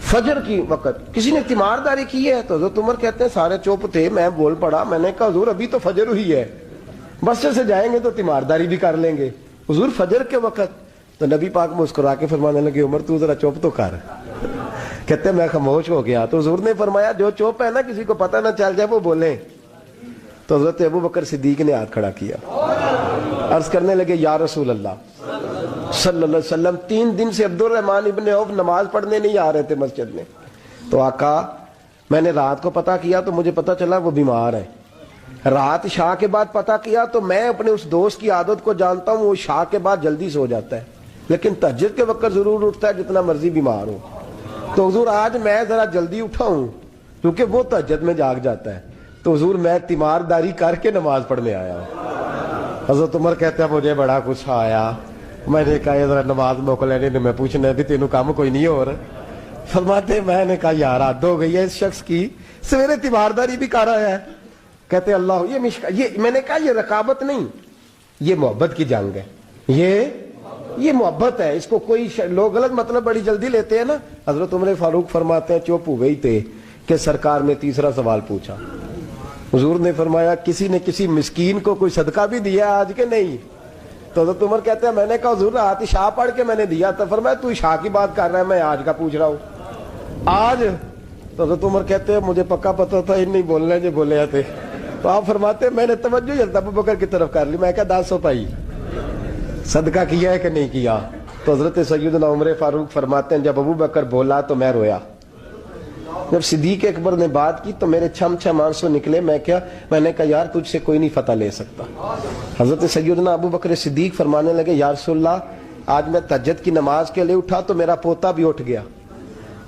S3: فجر کی وقت کسی نے تیمارداری کی ہے؟ تو حضرت عمر کہتے ہیں سارے چپ تھے, میں بول پڑا, میں نے کہا حضور ابھی تو فجر ہوئی ہے, بس سے جائیں گے تو تیمارداری بھی کر لیں گے. حضور فجر کے وقت. تو نبی پاک مسکرا کے فرمانے لگے عمر تو ذرا چپ تو کر. کہتے ہیں میں خاموش ہو گیا. تو حضور نے فرمایا جو چپ ہے نا کسی کو پتہ نہ چل جائے وہ بولیں. تو حضرت ابو بکر صدیق نے ہاتھ کھڑا کیا, عرض کرنے لگے یا رسول اللہ صلی اللہ علیہ وسلم, 3 دن سے عبد الرحمن ابن عوف نماز پڑھنے نہیں آ رہے تھے مسجد میں. تو آقا میں نے رات کو پتہ کیا تو مجھے پتہ چلا وہ بیمار ہے. رات عشاء کے بعد پتہ کیا تو میں اپنے اس دوست کی عادت کو جانتا ہوں, وہ عشاء کے بعد جلدی سو جاتا ہے لیکن تہجد کے وقت ضرور اٹھتا ہے جتنا مرضی بیمار ہو. تو حضور آج میں ذرا جلدی اٹھا ہوں کیونکہ وہ تہجد میں جاگ جاتا ہے, تو حضور میں تیمارداری کر کے نماز پڑھنے آیا ہوں. حضرت عمر کہتے ہیں مجھے بڑا غصہ آیا, میں نے کہا ذرا نماز موکل لینے نے, میں پوچھنا بھی تینوں کام کوئی نہیں ہو رہا. فرماتے میں نے کہا یار حد ہو گئی ہے اس شخص کی, سویرے تیمارداری بھی کر رہا ہے. کہتے اللہ یہ میں نے کہا یہ رقابت نہیں, یہ محبت کی جنگ ہے, یہ محبت ہے, اس کو کوئی لوگ غلط مطلب بڑی جلدی لیتے ہیں نا. حضرت عمر فاروق فرماتے ہیں چپ ہو گئی تھے کہ سرکار نے تیسرا سوال پوچھا. حضور نے فرمایا کسی نے کسی مسکین کو کوئی صدقہ بھی دیا آج کے نہیں؟ تو حضرت عمر کہتے ہیں میں نے کہا حضور رات عشاء پڑھ کے میں نے دیا تھا. فرمایا تو عشاء کی بات کر رہا ہے, میں آج کا پوچھ رہا ہوں. آج تو حضرت عمر کہتے ہیں مجھے پکا پتا تھا ان نہیں بولنے جو بولے تھے. تو آپ فرماتے ہیں میں نے توجہ حضرت ابو بکر کی طرف کر لی, میں کہا 10 روپے صدقہ کیا ہے کہ نہیں کیا؟ تو حضرت سیدنا عمر فاروق فرماتے ہیں جب ابو بکر بولا تو میں رویا. جب صدیق اکبر نے بات کی تو میرے چھم آنسو نکلے. میں نے کہا یار تجھ سے کوئی نہیں فتح لے سکتا. حضرت سیدنا ابو بکر صدیق فرمانے لگے یا رسول اللہ آج میں تہجد کی نماز کے لیے اٹھا تو میرا پوتا بھی اٹھ گیا.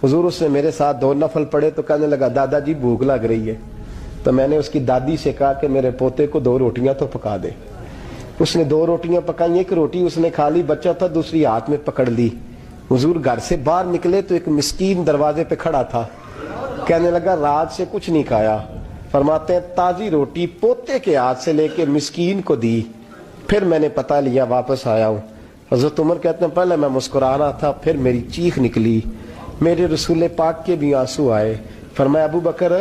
S3: حضور اس نے میرے ساتھ 2 نفل پڑھے تو کہنے لگا دادا جی بھوک لگ رہی ہے. تو میں نے اس کی دادی سے کہا کہ میرے پوتے کو 2 روٹیاں تو پکا دے. اس نے 2 روٹیاں پکائیں, ایک روٹی اس نے کھا لی, بچہ تھا, دوسری ہاتھ میں پکڑ لی. حضور گھر سے باہر نکلے تو ایک مسکین دروازے پہ کھڑا تھا, کہنے لگا رات سے کچھ نہیں کھایا. فرماتے ہیں تازی روٹی پوتے کے ہاتھ سے لے کے مسکین کو دی, پھر میں نے پتہ لیا واپس آیا ہوں. حضرت عمر کہتے ہیں پہلے میں مسکرا رہا تھا, پھر میری چیخ نکلی, میرے رسول پاک کے بھی آنسو آئے. فرمایا ابو بکر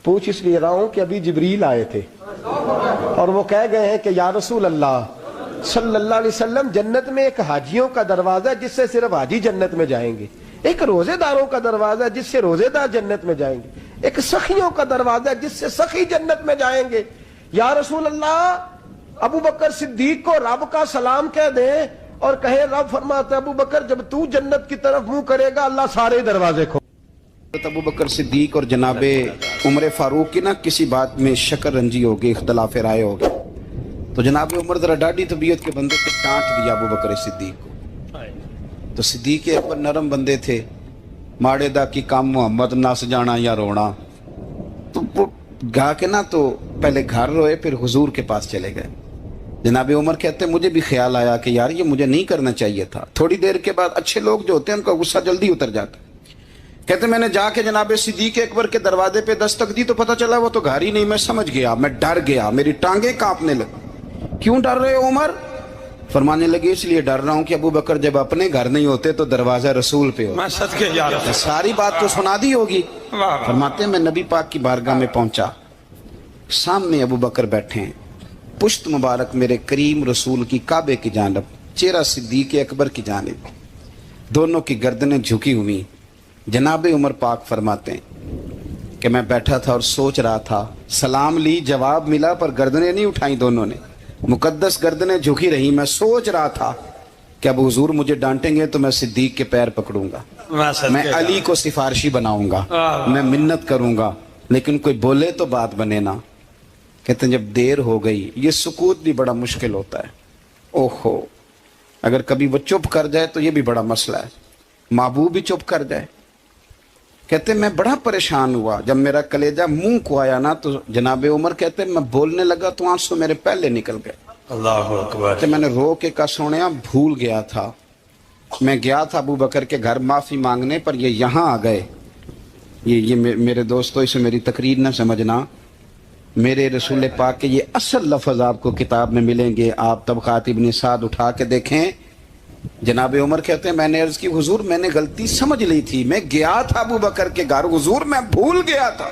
S3: پوچھ اس لیے رہا ہوں کہ ابھی جبریل آئے تھے اور وہ کہہ گئے ہیں کہ یا رسول اللہ صلی اللہ علیہ وسلم جنت میں ایک حاجیوں کا دروازہ ہے جس سے صرف حاجی جنت میں جائیں گے, ایک روزے داروں کا دروازہ ہے جس سے روزے دار جنت میں جائیں گے, ایک سخیوں کا دروازہ ہے جس سے سخی جنت میں جائیں گے. یا رسول اللہ ابو بکر صدیق کو رب کا سلام کہہ دیں اور کہیں رب فرماتا ہے ابو بکر جب تو جنت کی طرف منہ کرے گا اللہ سارے دروازے کھول.
S2: ابو بکر صدیق اور جناب عمر فاروق کی نا کسی بات میں شکر رنجی ہوگی, اختلاف رائے ہوگی. تو جناب عمر ذرا ڈاڈی طبیعت کے بندے پہ ڈانٹ دیا ابو بکر صدیق کو. تو صدیق اکبر نرم بندے تھے, ماڑے دا کی کام محمد نس جانا یا رونا. تو وہ گا کے نا تو پہلے گھر روئے پھر حضور کے پاس چلے گئے. جناب عمر کہتے ہیں مجھے بھی خیال آیا کہ یار یہ مجھے نہیں کرنا چاہیے تھا. تھوڑی دیر کے بعد اچھے لوگ جو ہوتے ہیں ان کا غصہ جلدی اتر جاتا ہے. کہتے میں نے جا کے جناب صدیق اکبر کے دروازے پہ دستک دی تو پتہ چلا وہ تو گھر ہی نہیں. میں سمجھ گیا, میں ڈر گیا, میری ٹانگیں کانپنے لگی. کیوں ڈر رہے ہو عمر؟ فرمانے لگے اس لیے ڈر رہا ہوں کہ ابو بکر جب اپنے گھر نہیں ہوتے تو دروازہ رسول پہ ہو. ساری بات تو سنا دی ہوگی. فرماتے ہیں میں نبی پاک کی بارگاہ میں پہنچا, سامنے ابو بکر بیٹھے ہیں, پشت مبارک میرے کریم رسول کی کعبے کی جانب, چہرہ صدیق اکبر کی جانب, دونوں کی گردنیں جھکی ہوئی. جناب عمر پاک فرماتے ہیں کہ میں بیٹھا تھا اور سوچ رہا تھا, سلام لی جواب ملا پر گردنیں نہیں اٹھائیں دونوں نے, مقدس گردنیں جھکی رہی. میں سوچ رہا تھا کہ اب حضور مجھے ڈانٹیں گے تو میں صدیق کے پیر پکڑوں گا, میں علی کو سفارشی بناؤں گا, میں منت کروں گا, لیکن کوئی بولے تو بات بنے نا. کہتے ہیں جب دیر ہو گئی, یہ سکوت بھی بڑا مشکل ہوتا ہے. اوہو اگر کبھی وہ چپ کر جائے تو یہ بھی بڑا مسئلہ ہے, محبوب بھی چپ کر جائے. کہتے میں بڑا پریشان ہوا, جب میرا کلیجہ منہ کو آیا نا تو جناب عمر کہتے میں بولنے لگا تو آنسو میرے پہلے نکل گئے. اللہ اکبر. کہتے میں نے رو کے کہا سونیا بھول گیا تھا, میں گیا تھا ابو بکر کے گھر معافی مانگنے پر یہ یہاں آ گئے. یہ میرے دوستو اسے میری تقریر نہ سمجھنا, میرے رسول پاک کے یہ اصل لفظ آپ کو کتاب میں ملیں گے. آپ طبقات ابن سعد اٹھا کے دیکھیں. جناب عمر کہتے ہیں میں نے عرض کی حضور میں نے غلطی سمجھ لی تھی, میں گیا تھا ابو بکر کے گھر حضور, میں بھول گیا تھا.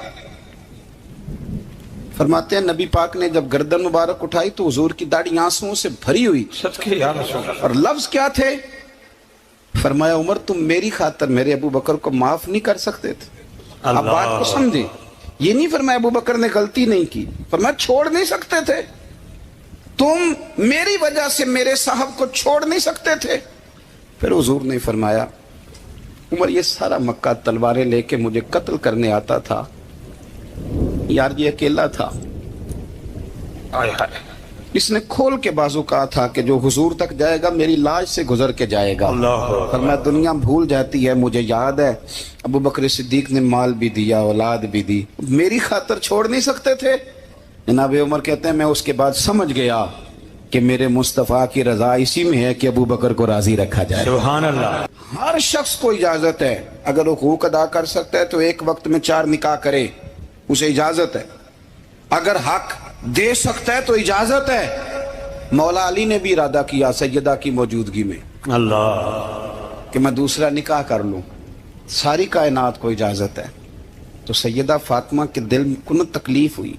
S2: فرماتے ہیں نبی پاک نے جب گردن مبارک اٹھائی تو حضور کی داڑھی آنسوؤں سے بھری ہوئی, اور لفظ کیا تھے؟ فرمایا عمر تم میری خاطر میرے ابو بکر کو معاف نہیں کر سکتے تھے. اب بات کو سمجھیں,
S4: یہ نہیں فرمایا ابو بکر نے غلطی نہیں کی، فرمایا چھوڑ نہیں سکتے تھے، تم میری وجہ سے میرے صاحب کو چھوڑ نہیں سکتے تھے۔ پھر حضور نے فرمایا عمر یہ سارا مکہ تلواریں لے کے مجھے قتل کرنے آتا تھا، یار یہ اکیلا تھا، آئے ہائے، اس نے کھول کے بازو کہا تھا کہ جو حضور تک جائے گا میری لاش سے گزر کے جائے گا۔ فرمایا دنیا بھول جاتی ہے، مجھے یاد ہے ابو بکر صدیق نے مال بھی دیا، اولاد بھی دی، میری خاطر چھوڑ نہیں سکتے تھے۔ جناب عمر کہتے ہیں میں اس کے بعد سمجھ گیا کہ میرے مصطفیٰ کی رضا اسی میں ہے کہ ابو بکر کو راضی رکھا جائے۔
S5: سبحان اللہ۔
S4: ہر شخص کو اجازت ہے، اگر حقوق ادا کر سکتا ہے تو ایک وقت میں 4 نکاح کرے، اسے اجازت ہے، اگر حق دے سکتا ہے تو اجازت ہے۔ مولا علی نے بھی ارادہ کیا سیدہ کی موجودگی میں
S5: اللہ
S4: کہ میں دوسرا نکاح کر لوں، ساری کائنات کو اجازت ہے۔ تو سیدہ فاطمہ کے دل کو نہ تکلیف ہوئی،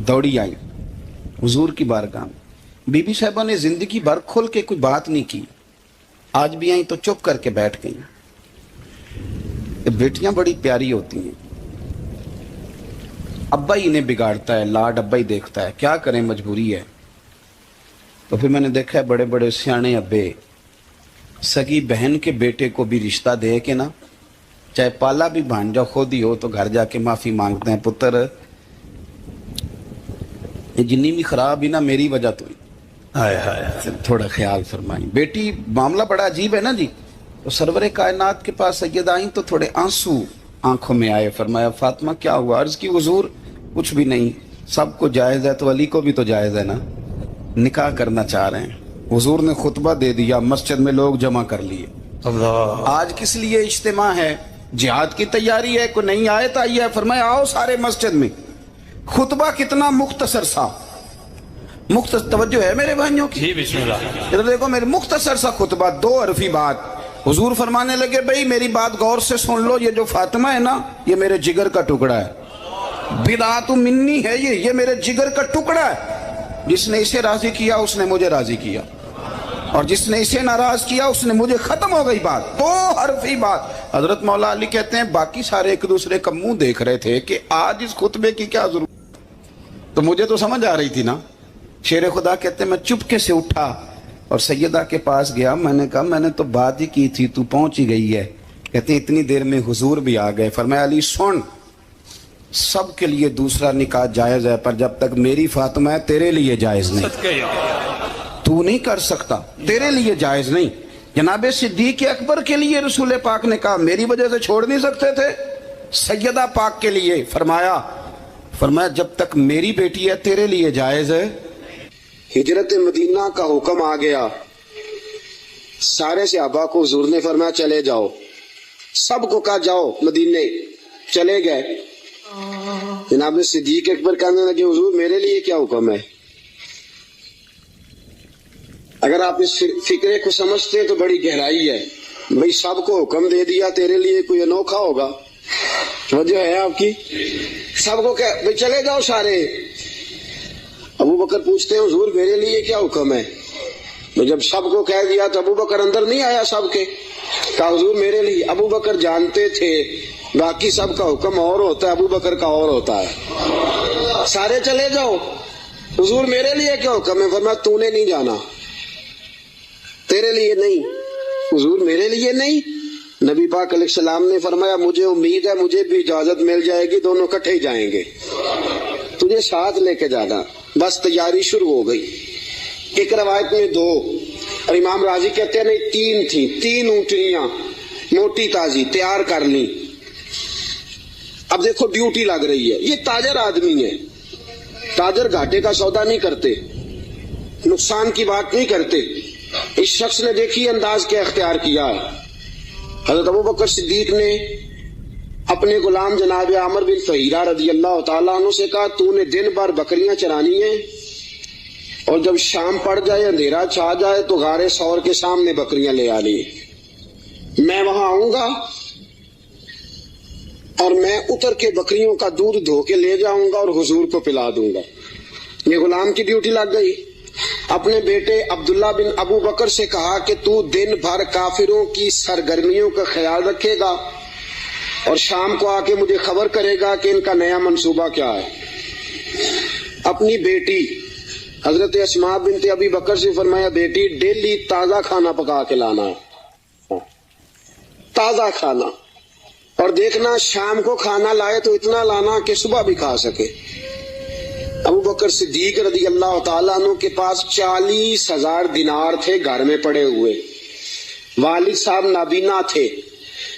S4: دوڑی آئی حضور کی بارگاہ میں۔ بی بی صاحبہ نے زندگی بھر کھل کے کوئی بات نہیں کی، آج بھی آئیں تو چپ کر کے بیٹھ گئیں۔ بیٹیاں بڑی پیاری ہوتی ہیں، ابا ہی انہیں بگاڑتا ہے، لاڈ ابا ہی دیکھتا ہے، کیا کریں مجبوری ہے۔ تو پھر میں نے دیکھا ہے بڑے بڑے سیانے ابے سگی بہن کے بیٹے کو بھی رشتہ دے کے نا، چاہے پالا بھی بھانجا خود ہی ہو، تو گھر جا کے معافی مانگتے ہیں، پتر یہ جنی بھی خراب ہی نا میری وجہ تو ہی،
S5: ہائے ہائے،
S4: تھوڑا خیال فرمائیں۔ بیٹی معاملہ بڑا عجیب ہے نا جی۔ تو سرور کائنات کے پاس سید آئیں تو تھوڑے آنسو آنکھوں میں آئے، فرمایا فاطمہ کیا ہوا؟ عرض کی حضور کچھ بھی نہیں، سب کو جائز ہے تو علی کو بھی تو جائز ہے نا، نکاح کرنا چاہ رہے ہیں۔ حضور نے خطبہ دے دیا، مسجد میں لوگ جمع کر لیے۔
S5: اللہ
S4: آج کس لیے اجتماع ہے؟ جہاد کی تیاری ہے، کوئی نئی آیت آئی ہے، فرمایا آؤ سارے مسجد میں۔ خطبہ کتنا مختصر سا، مختصر توجہ ہے میرے بھائیوں کی؟
S5: جی بسم اللہ۔
S4: ادھر دیکھو میرے مختصر سا خطبہ، 2 حرفی بات۔ حضور فرمانے لگے بھئی میری بات غور سے سن لو، یہ جو فاطمہ ہے نا یہ میرے جگر کا ٹکڑا ہے، بدعت منی ہے، یہ میرے جگر کا ٹکڑا ہے۔ جس نے اسے راضی کیا اس نے مجھے راضی کیا، اور جس نے اسے ناراض کیا اس نے مجھے، ختم ہو گئی بات، 2 حرفی بات۔ حضرت مولا علی کہتے ہیں باقی سارے ایک دوسرے کا منہ دیکھ رہے تھے کہ آج اس خطبے کی کیا ضرورت، تو مجھے تو سمجھ آ رہی تھی نا۔ شیر خدا کہتے ہیں میں چپکے سے اٹھا اور سیدہ کے پاس گیا، میں نے کہا میں نے تو بات ہی کی تھی، تو پہنچ ہی گئی ہے۔ کہتے ہیں اتنی دیر میں حضور بھی آ گئے، فرمایا علی سن، سب کے لیے دوسرا نکاح جائز ہے، پر جب تک میری فاطمہ ہے تیرے لیے جائز نہیں،
S5: صدقے یا اللہ۔
S4: تو نہیں کر سکتا، تیرے لیے جائز نہیں۔ جناب صدیق اکبر کے لیے رسول پاک نے کہا میری وجہ سے چھوڑ نہیں سکتے تھے، سیدہ پاک کے لیے فرمایا جب تک میری بیٹی ہے تیرے لیے جائز ہے۔ ہجرت مدینہ کا حکم آ گیا، سارے صحابہ کو حضور نے فرمایا چلے جاؤ، سب کو کہا جاؤ مدینے، چلے گئے۔ جناب صدیق اکبر کہنے لگے حضور میرے لیے کیا حکم ہے؟ اگر آپ اس فکرے کو سمجھتے تو بڑی گہرائی ہے، بھئی سب کو حکم دے دیا، تیرے لیے کوئی انوکھا ہوگا؟ توجہ ہے آپ کی؟ سب کو کہ بھئی چلے جاؤ سارے۔ ابو بکر پوچھتے ہیں حضور میرے لیے کیا حکم ہے؟ جب سب کو کہہ دیا تو ابو بکر اندر نہیں آیا سب کے، کہا حضور میرے لیے۔ ابو بکر جانتے تھے باقی سب کا حکم اور ہوتا ہے، ابو بکر کا اور ہوتا ہے۔ سارے چلے جاؤ، حضور میرے لیے کیا حکم ہے؟ فرمایا تو نے نہیں جانا، تیرے لیے نہیں۔ حضور میرے لیے نہیں؟ نبی پاک علیہ السلام نے فرمایا مجھے امید ہے مجھے بھی اجازت مل جائے گی، دونوں اکٹھے ہی جائیں گے، تجھے ساتھ لے کے جانا۔ بس تیاری شروع ہو گئی۔ ایک روایت میں 2 اور امام راضی کہتے ہیں نہیں 3 تھی، 3 اونٹنیاں موٹی تازی تیار کر لی۔ اب دیکھو ڈیوٹی لگ رہی ہے، یہ تاجر آدمی ہے، تاجر گھاٹے کا سودا نہیں کرتے، نقصان کی بات نہیں کرتے۔ اس شخص نے دیکھی انداز کیا اختیار کیا ہے۔ حضرت ابو بکر صدیق نے اپنے غلام جناب عامر بن فہیرہ رضی اللہ تعالیٰ عنہ سے کہا تو نے دن بھر بکریاں چرانی ہیں، اور جب شام پڑ جائے اندھیرا چھا جائے تو غار ثور کے سامنے بکریاں لے آنی، میں وہاں آؤں گا اور میں اتر کے بکریوں کا دودھ دھو کے لے جاؤں گا اور حضور کو پلا دوں گا۔ یہ غلام کی ڈیوٹی لگ گئی۔ اپنے بیٹے عبداللہ بن ابو بکر سے کہا کہ تو دن بھر کافروں کی سرگرمیوں کا خیال رکھے گا اور شام کو آ کے مجھے خبر کرے گا کہ ان کا نیا منصوبہ کیا ہے. اپنی بیٹی حضرت اسماء بنت ابی بکر سے فرمایا بیٹی ڈیلی تازہ کھانا پکا کے لانا ہے، تازہ کھانا، اور دیکھنا شام کو کھانا لائے تو اتنا لانا کہ صبح بھی کھا سکے. ابو بکر صدیق رضی اللہ تعالیٰ عنہ کے پاس 40,000 دینار تھے گھر میں پڑے ہوئے. والد صاحب نابینا تھے.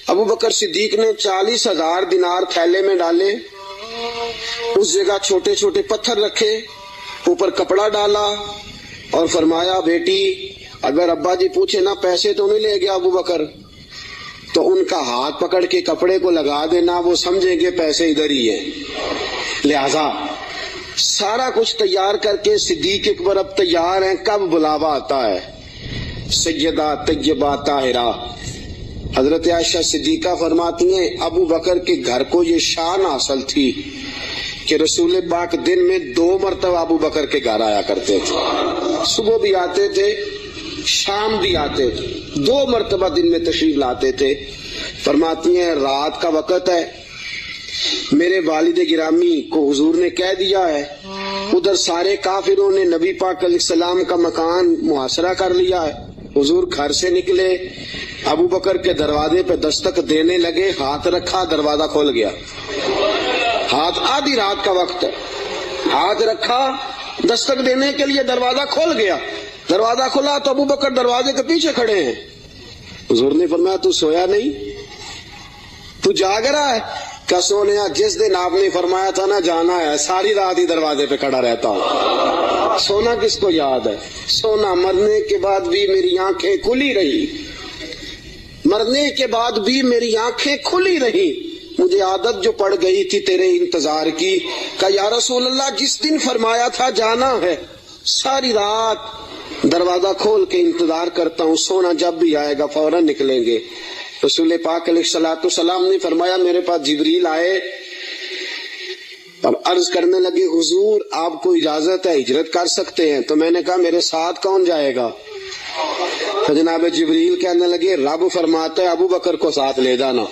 S4: ابو بکر صدیق نے 40,000 دینار تھیلے میں ڈالے، اس جگہ چھوٹے چھوٹے پتھر رکھے، اوپر کپڑا ڈالا اور فرمایا بیٹی اگر ابا جی پوچھے نا پیسے تو نہیں لے گیا ابو بکر، تو ان کا ہاتھ پکڑ کے کپڑے کو لگا دینا، وہ سمجھیں گے پیسے ادھر ہی ہیں. لہذا سارا کچھ تیار کر کے صدیق اکبر اب تیار ہیں. کب بلاوا آتا ہے؟ سیدہ طیبہ طاہرہ حضرت عائشہ صدیقہ فرماتی ہیں ابو بکر کے گھر کو یہ شان حاصل تھی کہ رسول پاک دن میں 2 مرتبہ ابو بکر کے گھر آیا کرتے تھے. صبح بھی آتے تھے، شام بھی آتے تھے، 2 مرتبہ دن میں تشریف لاتے تھے. فرماتی ہیں رات کا وقت ہے، میرے والد گرامی کو حضور نے کہہ دیا ہے، ادھر سارے کافروں نے نبی پاک علیہ السلام کا مکان محاصرہ کر لیا ہے. حضور گھر سے نکلے، ابو بکر کے دروازے پہ دستک دینے لگے، ہاتھ رکھا، دروازہ کھول گیا. ہاتھ آدھی رات کا وقت ہے، ہاتھ رکھا دستک دینے کے لیے، دروازہ کھول گیا. دروازہ کھلا تو ابو بکر دروازے کے پیچھے کھڑے ہیں. حضور نے فرمایا تو سویا نہیں، تو جاگ رہا ہے؟ کہ سونیا جس دن آپ نے فرمایا تھا نا جانا ہے ساری رات ہی دروازے پہ کھڑا رہتا ہوں. سونا کس کو یاد ہے؟ سونا مرنے کے بعد بھی میری آنکھیں کھلی رہی، مرنے کے بعد بھی میری آنکھیں کھلی رہی. مجھے عادت جو پڑ گئی تھی تیرے انتظار کی کہ یا رسول اللہ جس دن فرمایا تھا جانا ہے ساری رات دروازہ کھول کے انتظار کرتا ہوں، سونا جب بھی آئے گا فوراً نکلیں گے. رسول پاک علیہ السلام نے فرمایا میرے پاس جبریل آئے اور عرض کرنے لگے حضور آپ کو اجازت ہے ہجرت کر سکتے ہیں. تو میں نے کہا میرے ساتھ کون جائے گا؟ تو جناب جبریل کہنے لگے رب فرماتا ہے ابو بکر کو ساتھ لے جانا.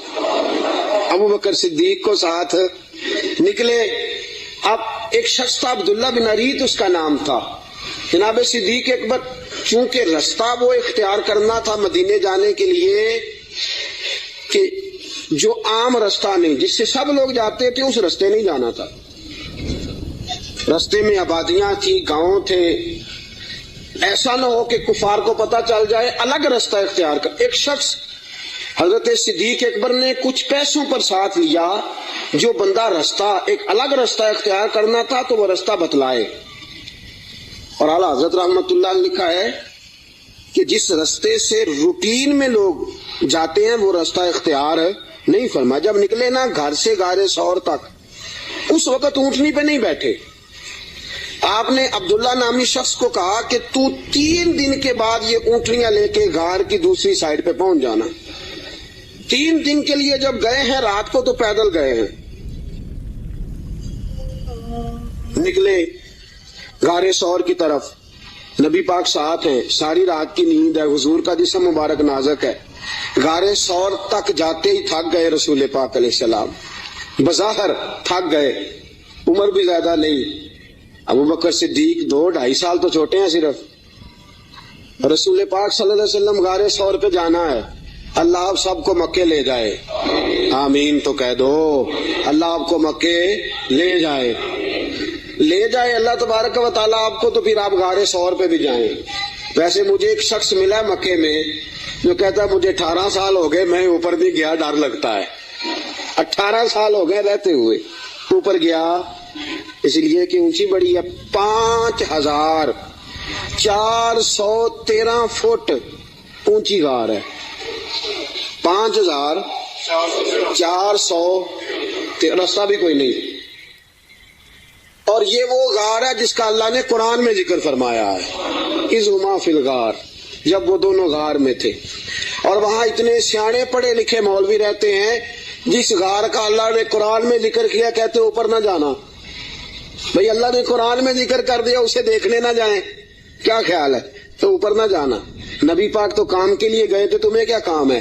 S4: ابو بکر صدیق کو ساتھ نکلے. اب ایک شخص تھا عبداللہ بن اریت اس کا نام تھا. جناب صدیق اکبر چونکہ رستہ وہ اختیار کرنا تھا مدینے جانے کے لیے کہ جو عام رستہ نہیں جس سے سب لوگ جاتے تھے اس رستے نہیں جانا تھا. رستے میں آبادیاں تھی، گاؤں تھے، ایسا نہ ہو کہ کفار کو پتہ چل جائے، الگ رستہ اختیار کر. ایک شخص حضرت صدیق اکبر نے کچھ پیسوں پر ساتھ لیا، جو بندہ رستہ ایک الگ رستہ اختیار کرنا تھا تو وہ رستہ بتلائے. اور اعلیٰ حضرت رحمت اللہ نے لکھا ہے کہ جس رستے سے روٹین میں لوگ جاتے ہیں وہ رستہ اختیار نہیں فرما. جب نکلے نا گھر سے غار ثور تک، اس وقت اونٹنی پہ نہیں بیٹھے. آپ نے عبداللہ نامی شخص کو کہا کہ تو 3 دن کے بعد یہ اونٹنیاں لے کے غار کی دوسری سائڈ پہ پہنچ جانا. 3 دن کے لیے جب گئے ہیں، رات کو تو پیدل گئے ہیں. نکلے غار ثور کی طرف، نبی پاک ساتھ ہیں، ساری رات کی نیند ہے، حضور کا جسم مبارک نازک ہے. غار ثور تک جاتے ہی تھک گئے رسول پاک علیہ السلام، بظاہر تھک گئے، عمر بھی زیادہ نہیں. ابو بکر صدیق 2-2.5 سال تو چھوٹے ہیں صرف. رسول پاک صلی اللہ علیہ وسلم غار ثور پہ جانا ہے، اللہ آپ سب کو مکے لے جائے. آمین تو کہہ دو. اللہ آپ کو مکے لے جائے، لے جائے اللہ تبارک و تعالیٰ آپ کو، تو پھر آپ غار ثور پہ بھی جائیں. ویسے مجھے ایک شخص ملا مکے میں جو کہتا ہے مجھے 18 سال ہو گئے میں اوپر نہیں گیا، ڈر لگتا ہے. 18 سال ہو گئے رہتے ہوئے اوپر گیا، اس لیے کہ اونچی بڑی ہے. 5413 فٹ اونچی غار ہے. 5400 رستہ بھی کوئی نہیں. اور یہ وہ غار ہے جس کا اللہ نے قرآن میں ذکر فرمایا ہے، اذ ہما فی الغار، جب وہ دونوں غار میں تھے. اور وہاں اتنے سیانے پڑھے لکھے مولوی رہتے ہیں، جس غار کا اللہ نے قرآن میں ذکر کیا کہتے اوپر نہ جانا. بھئی اللہ نے قرآن میں ذکر کر دیا، اسے دیکھنے نہ جائیں، کیا خیال ہے؟ تو اوپر نہ جانا. نبی پاک تو کام کے لیے گئے تھے، تمہیں کیا کام ہے؟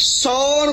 S4: 100